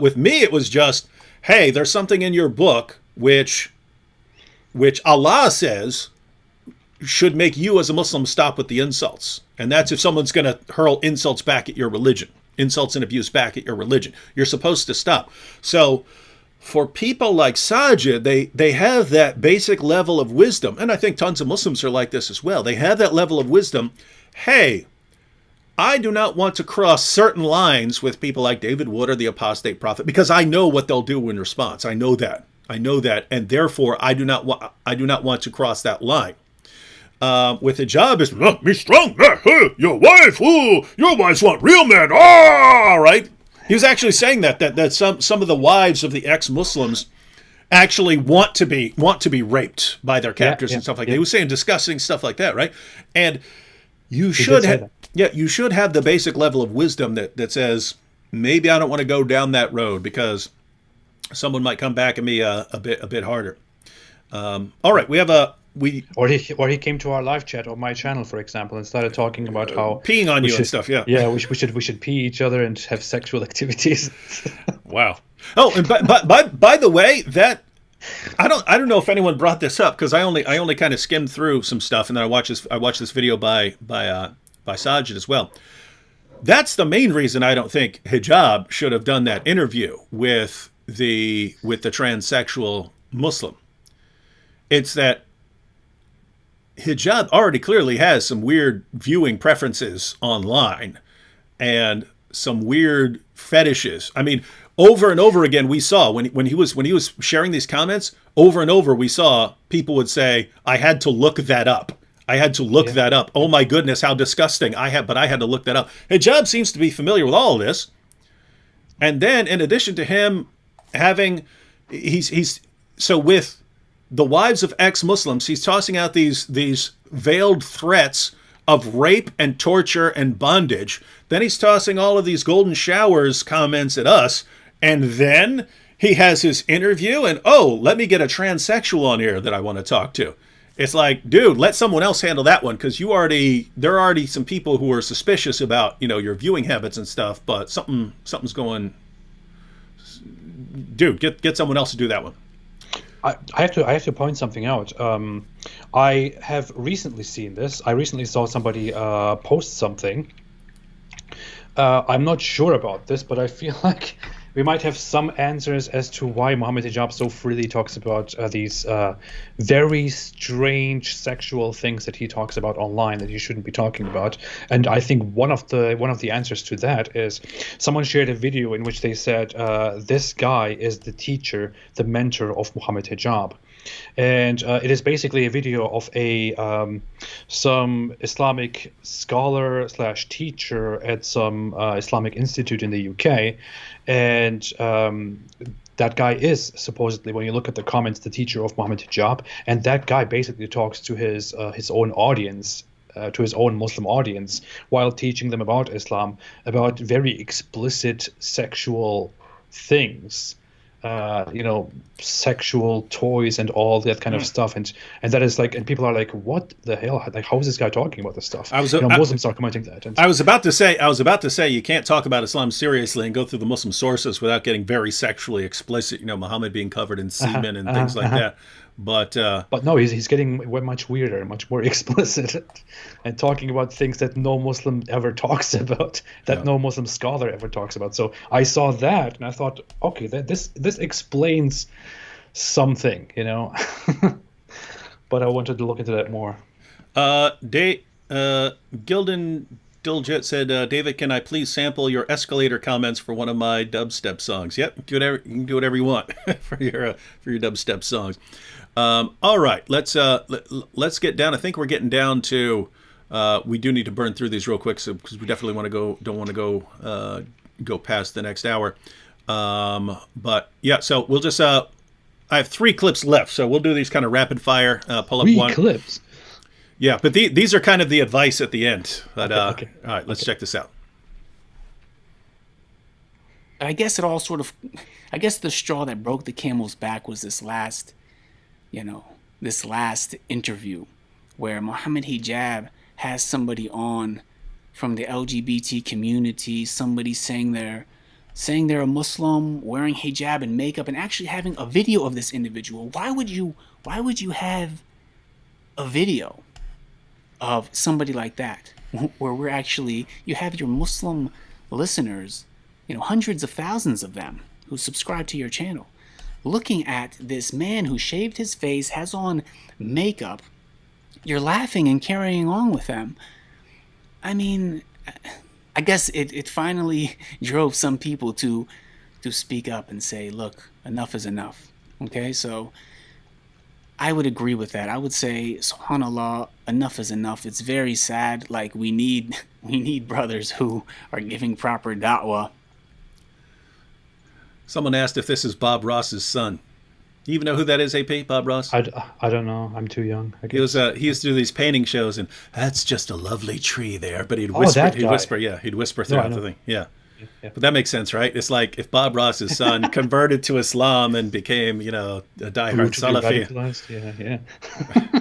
Speaker 1: With me, it was just, hey, there's something in your book which Allah says should make you as a Muslim stop with the insults. And that's if someone's going to hurl insults back at your religion, insults and abuse back at your religion. You're supposed to stop. So for people like Sajid, they have that basic level of wisdom. And I think tons of Muslims are like this as well. They have that level of wisdom. Hey, I do not want to cross certain lines with people like David Wood or the apostate prophet, because I know what they'll do in response. I know that, and therefore I do not want to cross that line. With hijab, is be strong. Your wife, your wives want real men. Right? He was actually saying that some of the wives of the ex-Muslims actually want to be raped by their captors and stuff like that. He was saying disgusting stuff like that, right? And you should you should have the basic level of wisdom that says, maybe I don't want to go down that road because someone might come back at me a bit harder. All right,
Speaker 2: Or he came to our live chat on my channel, for example, and started talking about how
Speaker 1: peeing on you and stuff.
Speaker 2: Yeah, we should pee each other and have sexual activities.
Speaker 1: Wow. Oh, and by the way, that I don't know if anyone brought this up because I only kind of skimmed through some stuff, and then I watched this video by Sajid as well. That's the main reason I don't think hijab should have done that interview with the transsexual Muslim. It's that hijab already clearly has some weird viewing preferences online and some weird fetishes. I mean, over and over again, we saw when he was sharing these comments, over and over we saw people would say, "I had to look that up. I had to look that up. Oh my goodness, how disgusting! But I had to look that up." Hijab seems to be familiar with all of this, and then in addition to him having, so with the wives of ex-Muslims, he's tossing out these veiled threats of rape and torture and bondage. Then he's tossing all of these golden showers comments at us. And then he has his interview and, let me get a transsexual on here that I want to talk to. It's like, dude, let someone else handle that one because there are already some people who are suspicious about, your viewing habits and stuff, but something's going. Dude, get someone else to do that one.
Speaker 2: I have to point something out. I have recently seen this. I recently saw somebody post something. I'm not sure about this, but I feel like we might have some answers as to why Mohammed Hijab so freely talks about these very strange sexual things that he talks about online that he shouldn't be talking about. And I think one of the answers to that is someone shared a video in which they said this guy is the teacher, the mentor of Mohammed Hijab. And it is basically a video of some Islamic scholar / teacher at some Islamic institute in the UK, and that guy is supposedly, when you look at the comments, the teacher of Mohammed Hijab, and that guy basically talks to his own audience. To his own Muslim audience while teaching them about Islam, about very explicit sexual things. Sexual toys and all that kind of stuff, and that is like, and people are like, what the hell? Like, how is this guy talking about this stuff? Muslims are commenting that. And
Speaker 1: I was about to say you can't talk about Islam seriously and go through the Muslim sources without getting very sexually explicit. Muhammad being covered in semen and things like that. But
Speaker 2: no, he's getting much weirder, much more explicit, and talking about things that no Muslim ever talks about, that no Muslim scholar ever talks about. So I saw that and I thought, okay, this explains something, but I wanted to look into that more.
Speaker 1: Gildan Diljet said, David, can I please sample your escalator comments for one of my dubstep songs? Yep, you can do whatever you want for your dubstep songs. All right, let's get down. I think we're getting down to. We do need to burn through these real quick, because we definitely don't want to go past the next hour. But yeah, so we'll just. I have 3 clips left, so we'll do these kind of rapid fire. Pull up
Speaker 2: 3
Speaker 1: one.
Speaker 2: clips.
Speaker 1: Yeah, but these are kind of the advice at the end. But,
Speaker 2: okay.
Speaker 1: All right, let's check this out.
Speaker 3: I guess the straw that broke the camel's back was this last interview where Mohammed Hijab has somebody on from the LGBT community, somebody saying they're a Muslim, wearing hijab and makeup, and actually having a video of this individual. Why would you have a video of somebody like that, where you have your Muslim listeners, hundreds of thousands of them who subscribe to your channel, looking at this man who shaved his face, has on makeup? You're laughing and carrying on with them. I mean, I guess it finally drove some people to speak up and say, look, enough is enough. Okay, so I would agree with that. I would say, subhanAllah, enough is enough. It's very sad. Like, we need brothers who are giving proper da'wah
Speaker 1: Someone asked if this is Bob Ross's son. You even know who that is, AP? Bob Ross?
Speaker 2: I don't know. I'm too young. I
Speaker 1: He was
Speaker 2: guess.
Speaker 1: he used to do these painting shows, and that's just a lovely tree there. But
Speaker 2: Oh, that guy.
Speaker 1: he'd whisper
Speaker 2: No, I
Speaker 1: throughout
Speaker 2: know.
Speaker 1: the thing. Yeah.
Speaker 2: Yeah.
Speaker 1: But that makes sense, right? It's like if Bob Ross's son converted to Islam and became, a diehard
Speaker 2: Brutally
Speaker 1: Salafi.
Speaker 2: radicalized. Yeah.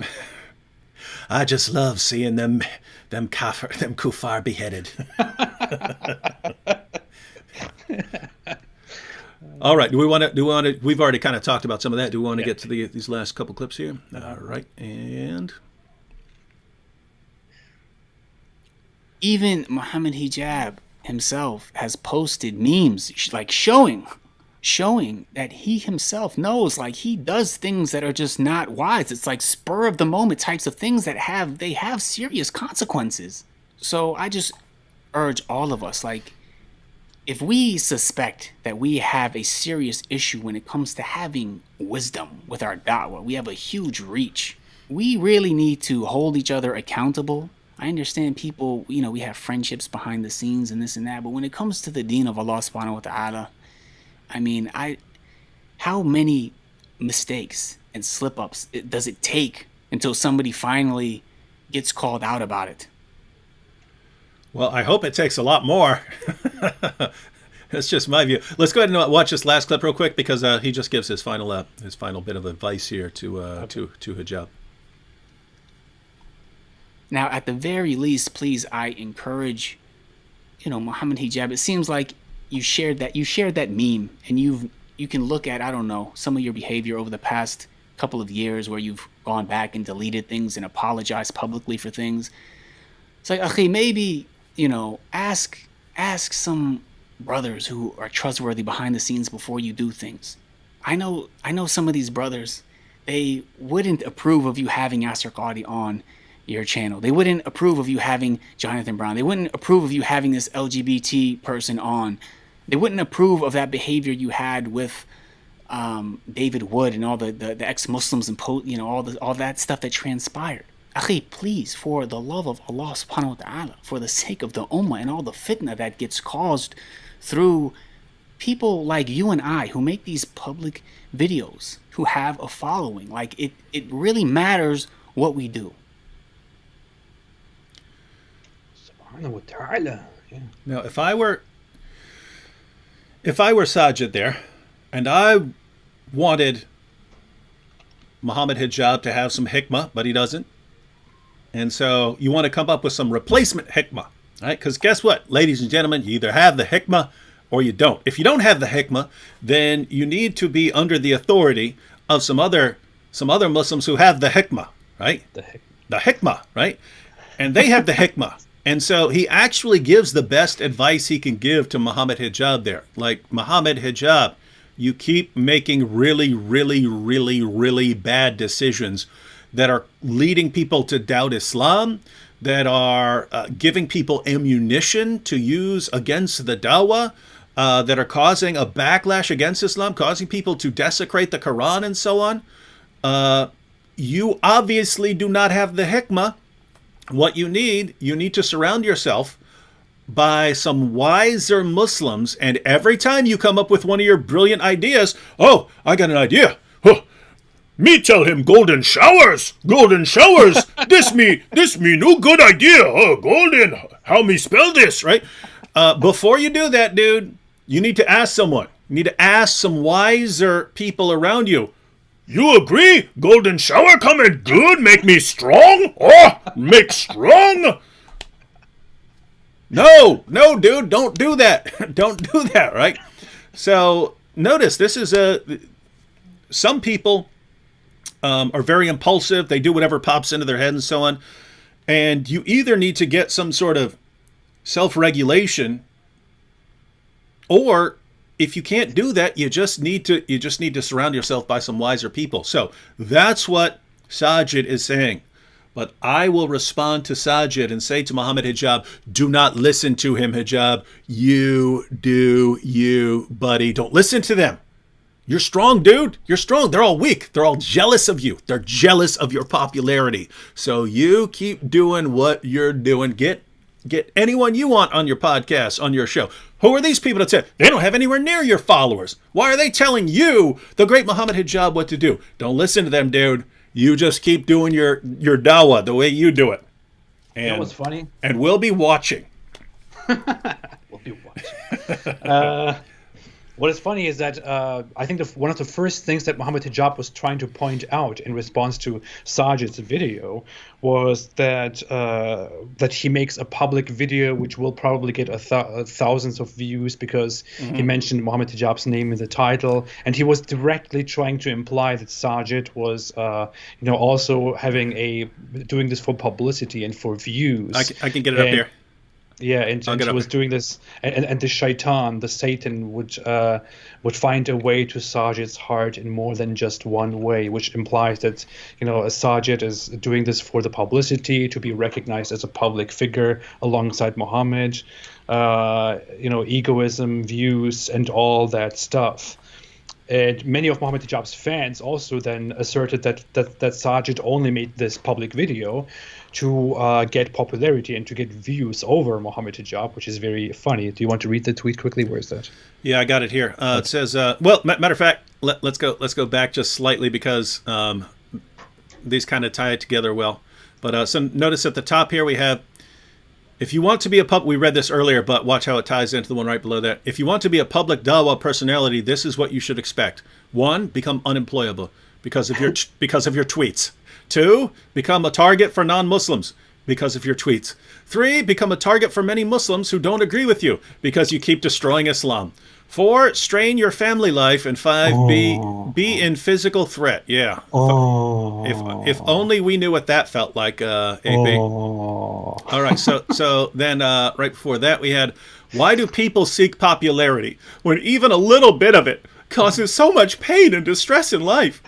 Speaker 1: I just love seeing them kuffar beheaded. All right. Do we want to? We've already kind of talked about some of that. Do we want to get to these last couple clips here? All right. And
Speaker 3: Even Muhammad Hijab himself has posted memes like showing that he himself knows, like, he does things that are just not wise. It's like spur of the moment types of things that have serious consequences. So I just urge all of us, like, if we suspect that we have a serious issue when it comes to having wisdom with our da'wah, we have a huge reach. We really need to hold each other accountable. I understand people, we have friendships behind the scenes and this and that, but when it comes to the deen of Allah subhanahu wa ta'ala, I mean, how many mistakes and slip-ups does it take until somebody finally gets called out about it?
Speaker 1: well, I hope it takes a lot more. That's just my view. Let's go ahead and watch this last clip real quick because he just gives his final bit of advice here to hijab.
Speaker 3: Now, at the very least, please, I encourage, Muhammad Hijab. It seems like you shared that meme, and you can look at, I don't know, some of your behavior over the past couple of years where you've gone back and deleted things and apologized publicly for things. It's like, akhi, maybe, ask some brothers who are trustworthy behind the scenes before you do things. I know some of these brothers, they wouldn't approve of you having Yasser Qadi on your channel. They wouldn't approve of you having Jonathan Brown. They wouldn't approve of you having this LGBT person on. They wouldn't approve of that behavior you had with David Wood and all the ex-Muslims and all that stuff that transpired. Akhi, please, for the love of Allah subhanahu wa ta'ala, for the sake of the ummah and all the fitna that gets caused through people like you and I who make these public videos, who have a following, like it really matters what we do.
Speaker 2: Subhanahu wa ta'ala. Yeah.
Speaker 1: Now, if I were Sajid there, and I wanted Muhammad Hijab to have some hikmah, but he doesn't, and so you want to come up with some replacement hikmah, right? Because guess what, ladies and gentlemen, you either have the hikmah or you don't. If you don't have the hikmah, then you need to be under the authority of some other Muslims who have the hikmah, right? The hikmah, right? And they have the hikmah. And so he actually gives the best advice he can give to Muhammad Hijab there. Like, Muhammad Hijab, you keep making really, really, really, really bad decisions that are leading people to doubt Islam, that are giving people ammunition to use against the Dawah, that are causing a backlash against Islam, causing people to desecrate the Quran and so on. You obviously do not have the hikmah. What you need to surround yourself by some wiser Muslims, and every time you come up with one of your brilliant ideas, oh, I got an idea. Huh. Me tell him golden showers. This me no good idea. Oh, golden. How me spell this, right? Before you do that, dude, you need to ask someone. You need to ask some wiser people around you. You agree? Golden shower coming good? Make me strong? Oh, make strong? No, dude, don't do that. Don't do that, right? So notice this is some people are very impulsive. They do whatever pops into their head and so on. And you either need to get some sort of self-regulation, or if you can't do that, you just need to surround yourself by some wiser people. So that's what Sajid is saying. But I will respond to Sajid and say to Muhammad Hijab, do not listen to him, Hijab. You do you, buddy. Don't listen to them. You're strong, dude. You're strong. They're all weak. They're all jealous of you. They're jealous of your popularity. So you keep doing what you're doing. Get Get anyone you want on your podcast, on your show. Who are these people that say they don't have anywhere near your followers? Why are they telling you, the great Muhammad Hijab, what to do? Don't listen to them, dude. You just keep doing your dawah the way you do it. And,
Speaker 2: you know what's funny?
Speaker 1: And we'll be watching.
Speaker 2: We'll be watching. What is funny is that I think one of the first things that Muhammad Hijab was trying to point out in response to Sajid's video was that that he makes a public video which will probably get thousands of views because he mentioned Muhammad Hijab's name in the title, and he was directly trying to imply that Sajid was also doing this for publicity and for views.
Speaker 1: I can get it up here.
Speaker 2: Yeah, and he was doing this, and the shaitan, the Satan, would find a way to Sajid's heart in more than just one way, which implies that Sajid is doing this for the publicity, to be recognized as a public figure alongside Muhammad, egoism, views, and all that stuff. And many of Muhammad Hijab's fans also then asserted that Sajid only made this public video to get popularity and to get views over Muhammad Hijab, which is very funny. Do you want to read the tweet quickly? Where is that?
Speaker 1: Yeah, I got it here. It says, matter of fact, let's go back just slightly because these kind of tie it together well. But so notice at the top here we have, if you want to be we read this earlier, but watch how it ties into the one right below that. If you want to be a public dawah personality, this is what you should expect. 1, become unemployable because of your tweets. 2, become a target for non-Muslims because of your tweets. 3, become a target for many Muslims who don't agree with you because you keep destroying Islam. 4, strain your family life, and 5, be in physical threat. Yeah. If only we knew what that felt like, AB. All right. So then right before that we had, why do people seek popularity when even a little bit of it causes so much pain and distress in life?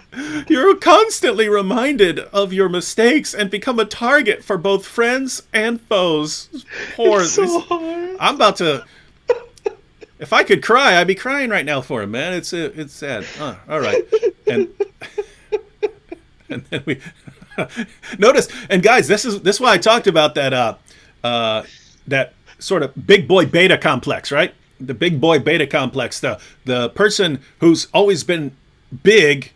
Speaker 1: You're constantly reminded of your mistakes and become a target for both friends and foes.
Speaker 2: It's so hard.
Speaker 1: I'm about to. If I could cry, I'd be crying right now for him, man. It's sad. All right, and then we notice. And guys, this is why I talked about that that sort of big boy beta complex, right? The big boy beta complex, the person who's always been big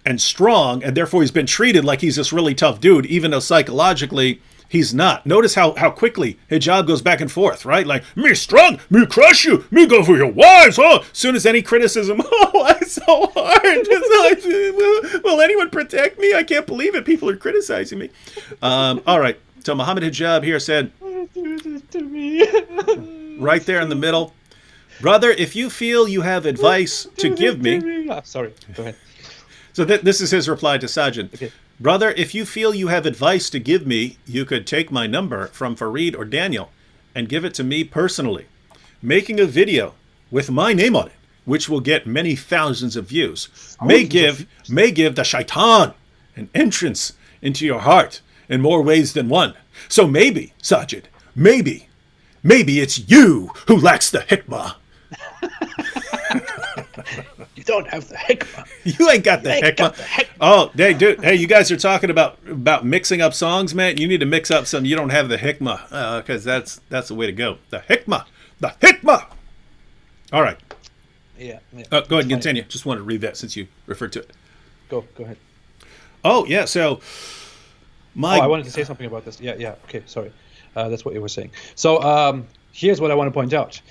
Speaker 1: and strong, and therefore he's been treated like he's this really tough dude, even though psychologically he's not. Notice how quickly Hijab goes back and forth, right? Like, me strong, me crush you, me go for your wives. Oh, as soon as any criticism, it's so hard. It's like, will anyone protect me? I can't believe it. People are criticizing me. All right. So Muhammad Hijab here said, right there in the middle, brother, if you feel you have advice to give me.
Speaker 2: Sorry, go ahead.
Speaker 1: So this is his reply to Sajid.
Speaker 2: Okay.
Speaker 1: Brother, if you feel you have advice to give me, you could take my number from Fareed or Daniel and give it to me personally. Making a video with my name on it, which will get many thousands of views, may give the shaitan an entrance into your heart in more ways than one. So maybe, Sajid, maybe it's you who lacks the hikmah.
Speaker 2: You don't have the hikmah.
Speaker 1: You ain't got the hikmah. Oh, hey, dude. Hey, you guys are talking about mixing up songs, man. You need to mix up some. You don't have the hikmah, because that's the way to go. The hikmah. All right.
Speaker 2: Yeah.
Speaker 1: Go ahead and continue. Just wanted to read that since you referred to it.
Speaker 2: Go ahead.
Speaker 1: Oh yeah. So
Speaker 2: I wanted to say something about this. Yeah. Okay. Sorry. That's what you were saying. So here's what I want to point out.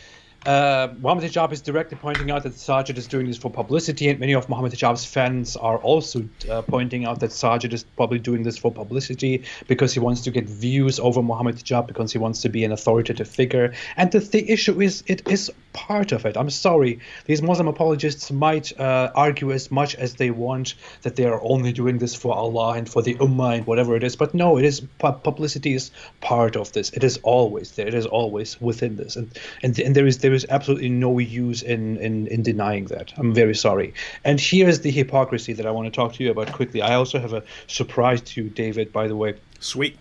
Speaker 2: Muhammad Hijab is directly pointing out that Sajid is doing this for publicity, and many of Muhammad Hijab's fans are also pointing out that Sajid is probably doing this for publicity because he wants to get views over Muhammad Hijab, because he wants to be an authoritative figure. And the issue is, it is part of it. I'm sorry, these Muslim apologists might argue as much as they want that they are only doing this for Allah and for the Ummah and whatever it is, but no, it is publicity is part of this. It is always there. It is always within this, and there is absolutely no use in denying that. I'm very sorry. And here's the hypocrisy that I want to talk to you about quickly. I also have a surprise to you, David, by the way.
Speaker 1: Sweet.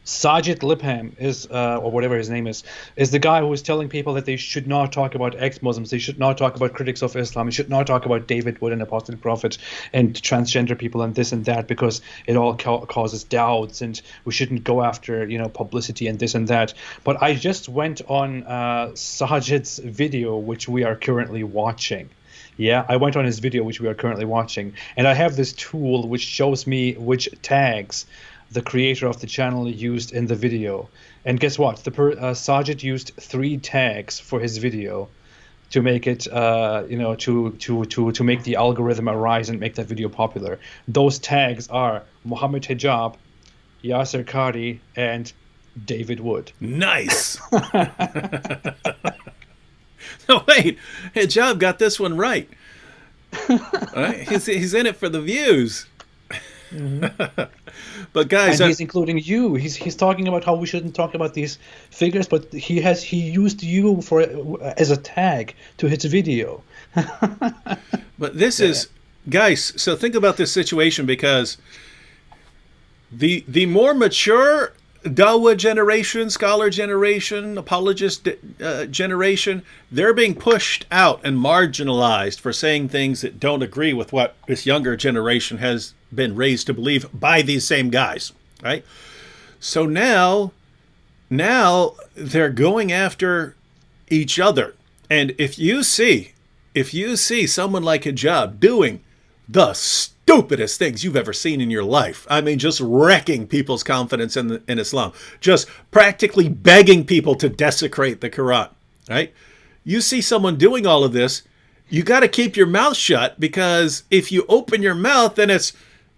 Speaker 2: Sajid Lipham is, or whatever his name is the guy who is telling people that they should not talk about ex-Muslims, they should not talk about critics of Islam, they should not talk about David Wood and Apostle Prophet and transgender people and this and that because it all causes doubts and we shouldn't go after, publicity and this and that. But I just went on Sajid's video, which we are currently watching. Yeah, I went on his video, which we are currently watching, and I have this tool which shows me which tags the creator of the channel used in the video. And guess what? Sajid used 3 tags for his video to make it, to make the algorithm arise and make that video popular. Those tags are Muhammad Hijab, Yasser Qadi, and David Wood.
Speaker 1: Nice. No, wait, Hijab got this one right. Right? He's in it for the views. Mm-hmm. But guys,
Speaker 2: and he's including you. He's talking about how we shouldn't talk about these figures, but he used you as a tag to his video.
Speaker 1: But this is, guys. So think about this situation, because the more mature Dawah generation, scholar generation, apologist generation, they're being pushed out and marginalized for saying things that don't agree with what this younger generation has been raised to believe by these same guys, right? So now they're going after each other. And if you see someone like Hijab doing the stupidest things you've ever seen in your life, I mean, just wrecking people's confidence in Islam, just practically begging people to desecrate the Quran, right? You see someone doing all of this, you got to keep your mouth shut, because if you open your mouth, then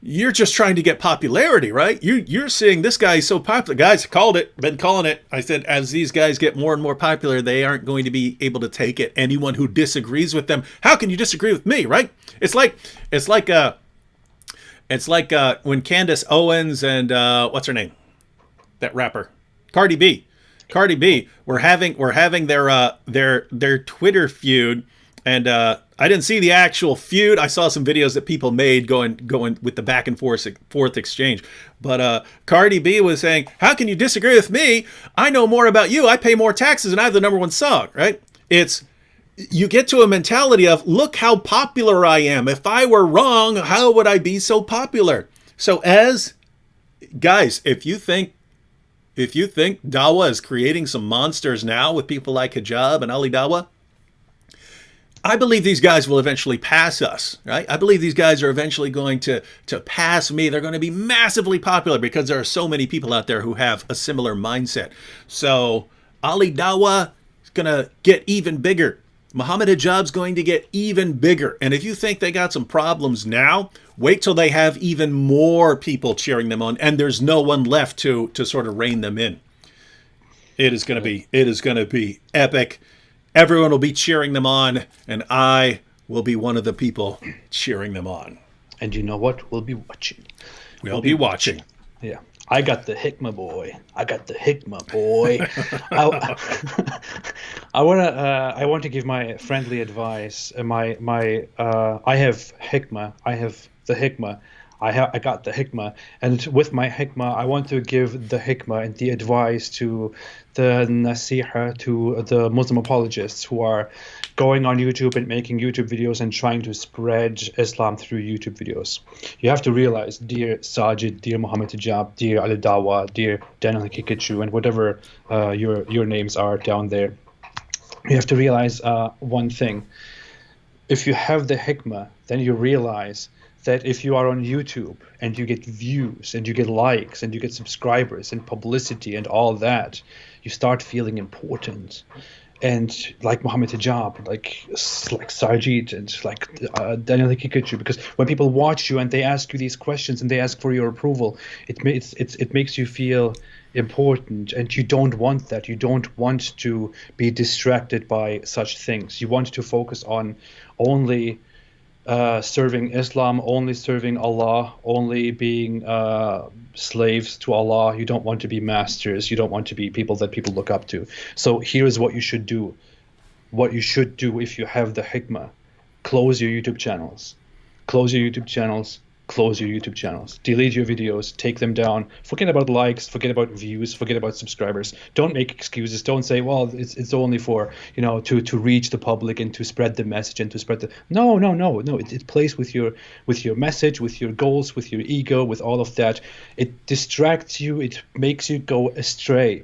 Speaker 1: you're just trying to get popularity, right? You're seeing this guy is so popular. Guys, been calling it. I said, as these guys get more and more popular, they aren't going to be able to take it. Anyone who disagrees with them, how can you disagree with me, right? It's like when Candace Owens and what's her name, that rapper, Cardi B were having their Twitter feud, and I didn't see the actual feud. I saw some videos that people made going with the back and forth exchange. But Cardi B was saying, "How can you disagree with me? I know more about you. I pay more taxes, and I have the #1 song." Right? You get to a mentality of, look how popular I am. If I were wrong, how would I be so popular? So as guys, if you think Dawah is creating some monsters now with people like Hijab and Ali Dawah, I believe these guys will eventually pass us, right? I believe these guys are eventually going to pass me. They're going to be massively popular because there are so many people out there who have a similar mindset. So Ali Dawah is going to get even bigger. Muhammad Hijab's going to get even bigger. And if you think they got some problems now, wait till they have even more people cheering them on, and there's no one left to sort of rein them in. It is going to be epic. Everyone will be cheering them on, and I will be one of the people cheering them on.
Speaker 2: And you know what? We'll be watching.
Speaker 1: We'll be watching.
Speaker 2: Yeah. I got the Hikmah boy. I want to give my friendly advice. I have Hikmah. I have the Hikmah. I got the Hikmah, and with my Hikmah, I want to give the Hikmah and the advice to the Nasiha, to the Muslim apologists who are going on YouTube and making YouTube videos and trying to spread Islam through YouTube videos. You have to realize, dear Sajid, dear Muhammad Hijab, dear Ali Dawah, dear Daniel Kikachu, and whatever your names are down there, you have to realize one thing. If you have the Hikmah, then you realize that if you are on YouTube and you get views and you get likes and you get subscribers and publicity and all that, you start feeling important. And like Muhammad Hijab, like Sajid, and like Daniel Kikachu, because when people watch you and they ask you these questions and they ask for your approval, it makes you feel important, and you don't want that. You don't want to be distracted by such things. You want to focus on only serving Islam, only serving Allah, only being slaves to Allah. You don't want to be masters. You don't want to be people that people look up to. So here is what you should do. What you should do if you have the Hikmah: close your YouTube channels. Close your YouTube channels. close your YouTube channels, delete your videos, take them down, forget about likes, forget about views, forget about subscribers. Don't make excuses. Don't say, well, it's only for, to reach the public and to spread the message and to spread the, no. It plays with your message, with your goals, with your ego, with all of that. It distracts you. It makes you go astray.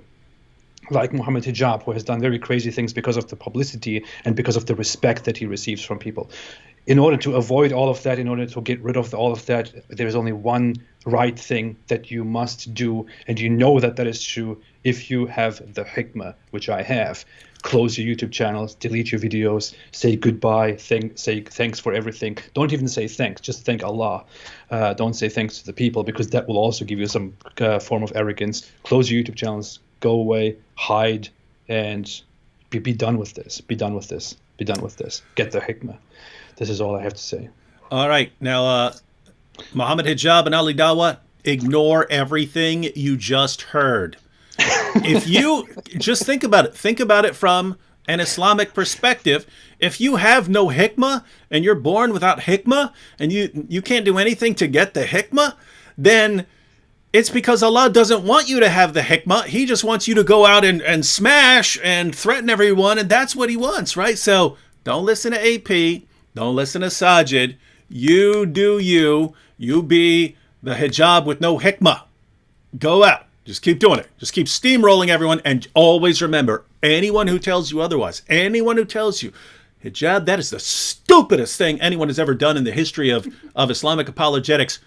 Speaker 2: Like Mohammed Hijab, who has done very crazy things because of the publicity and because of the respect that he receives from people. In order to avoid all of that, in order to get rid of all of that, there is only one right thing that you must do, and you know that is true if you have the hikmah, which I have. Close your YouTube channels, delete your videos, say goodbye, say thanks for everything. Don't even say thanks, just thank Allah. Don't say thanks to the people, because that will also give you some form of arrogance. Close your YouTube channels, go away, hide, and be done with this. Be done with this. Be done with this. Get the hikmah. This is all I have to say.
Speaker 1: All right. Now, Mohammed Hijab and Ali Dawah, ignore everything you just heard. If you just think about it from an Islamic perspective. If you have no hikmah and you're born without hikmah and you can't do anything to get the hikmah, then it's because Allah doesn't want you to have the hikmah. He just wants you to go out and smash and threaten everyone, and that's what he wants, right? So don't listen to AP. Don't listen to Sajid. You do you. You be the hijab with no hikmah. Go out. Just keep doing it. Just keep steamrolling everyone. And always remember, anyone who tells you otherwise, anyone who tells you hijab, that is the stupidest thing anyone has ever done in the history of Islamic apologetics.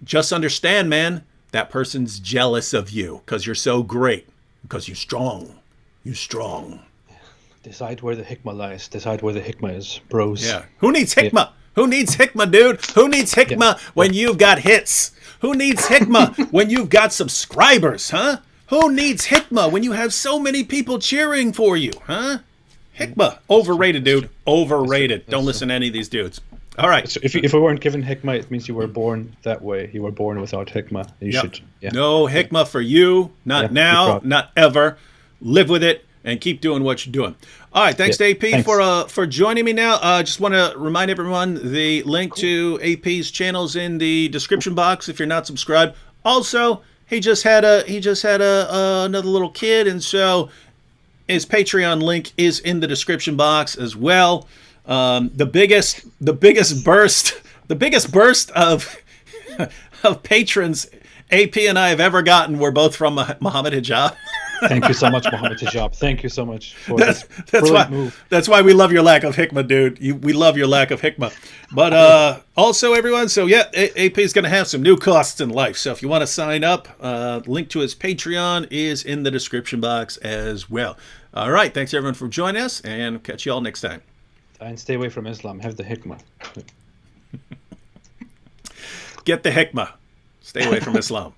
Speaker 1: Just understand, man, that person's jealous of you because you're so great, because you're strong. You're strong.
Speaker 2: Decide where the hikmah lies. Decide where the hikmah is, bros.
Speaker 1: Yeah. Who needs hikmah? Yeah. Who needs hikmah, dude? Who needs hikmah when you've got hits? Who needs hikmah when you've got subscribers, huh? Who needs hikmah when you have so many people cheering for you, huh? Hikmah. Overrated, dude. Overrated. Don't listen to any of these dudes. All right.
Speaker 2: So if you weren't given hikmah, it means you were born that way. You were born without hikmah. You should. Yeah.
Speaker 1: No hikmah for you. Not now. Not ever. Live with it. And keep doing what you're doing. All right, thanks to AP for joining me now. Just want to remind everyone the link to AP's channels in the description box if you're not subscribed. Also, he just had another little kid, and so his Patreon link is in the description box as well. The biggest burst of of patrons AP and I have ever gotten were both from Mohammed Hijab.
Speaker 2: Thank you so much, Mohammed Hijab. Thank you so much for this brilliant move.
Speaker 1: That's why we love your lack of hikmah, dude. We love your lack of hikmah. But also, everyone, so yeah, AP is going to have some new costs in life. So if you want to sign up, link to his Patreon is in the description box as well. All right, thanks everyone for joining us, and catch you all next time.
Speaker 2: And stay away from Islam. Have the hikmah.
Speaker 1: Get the hikmah. Stay away from Islam.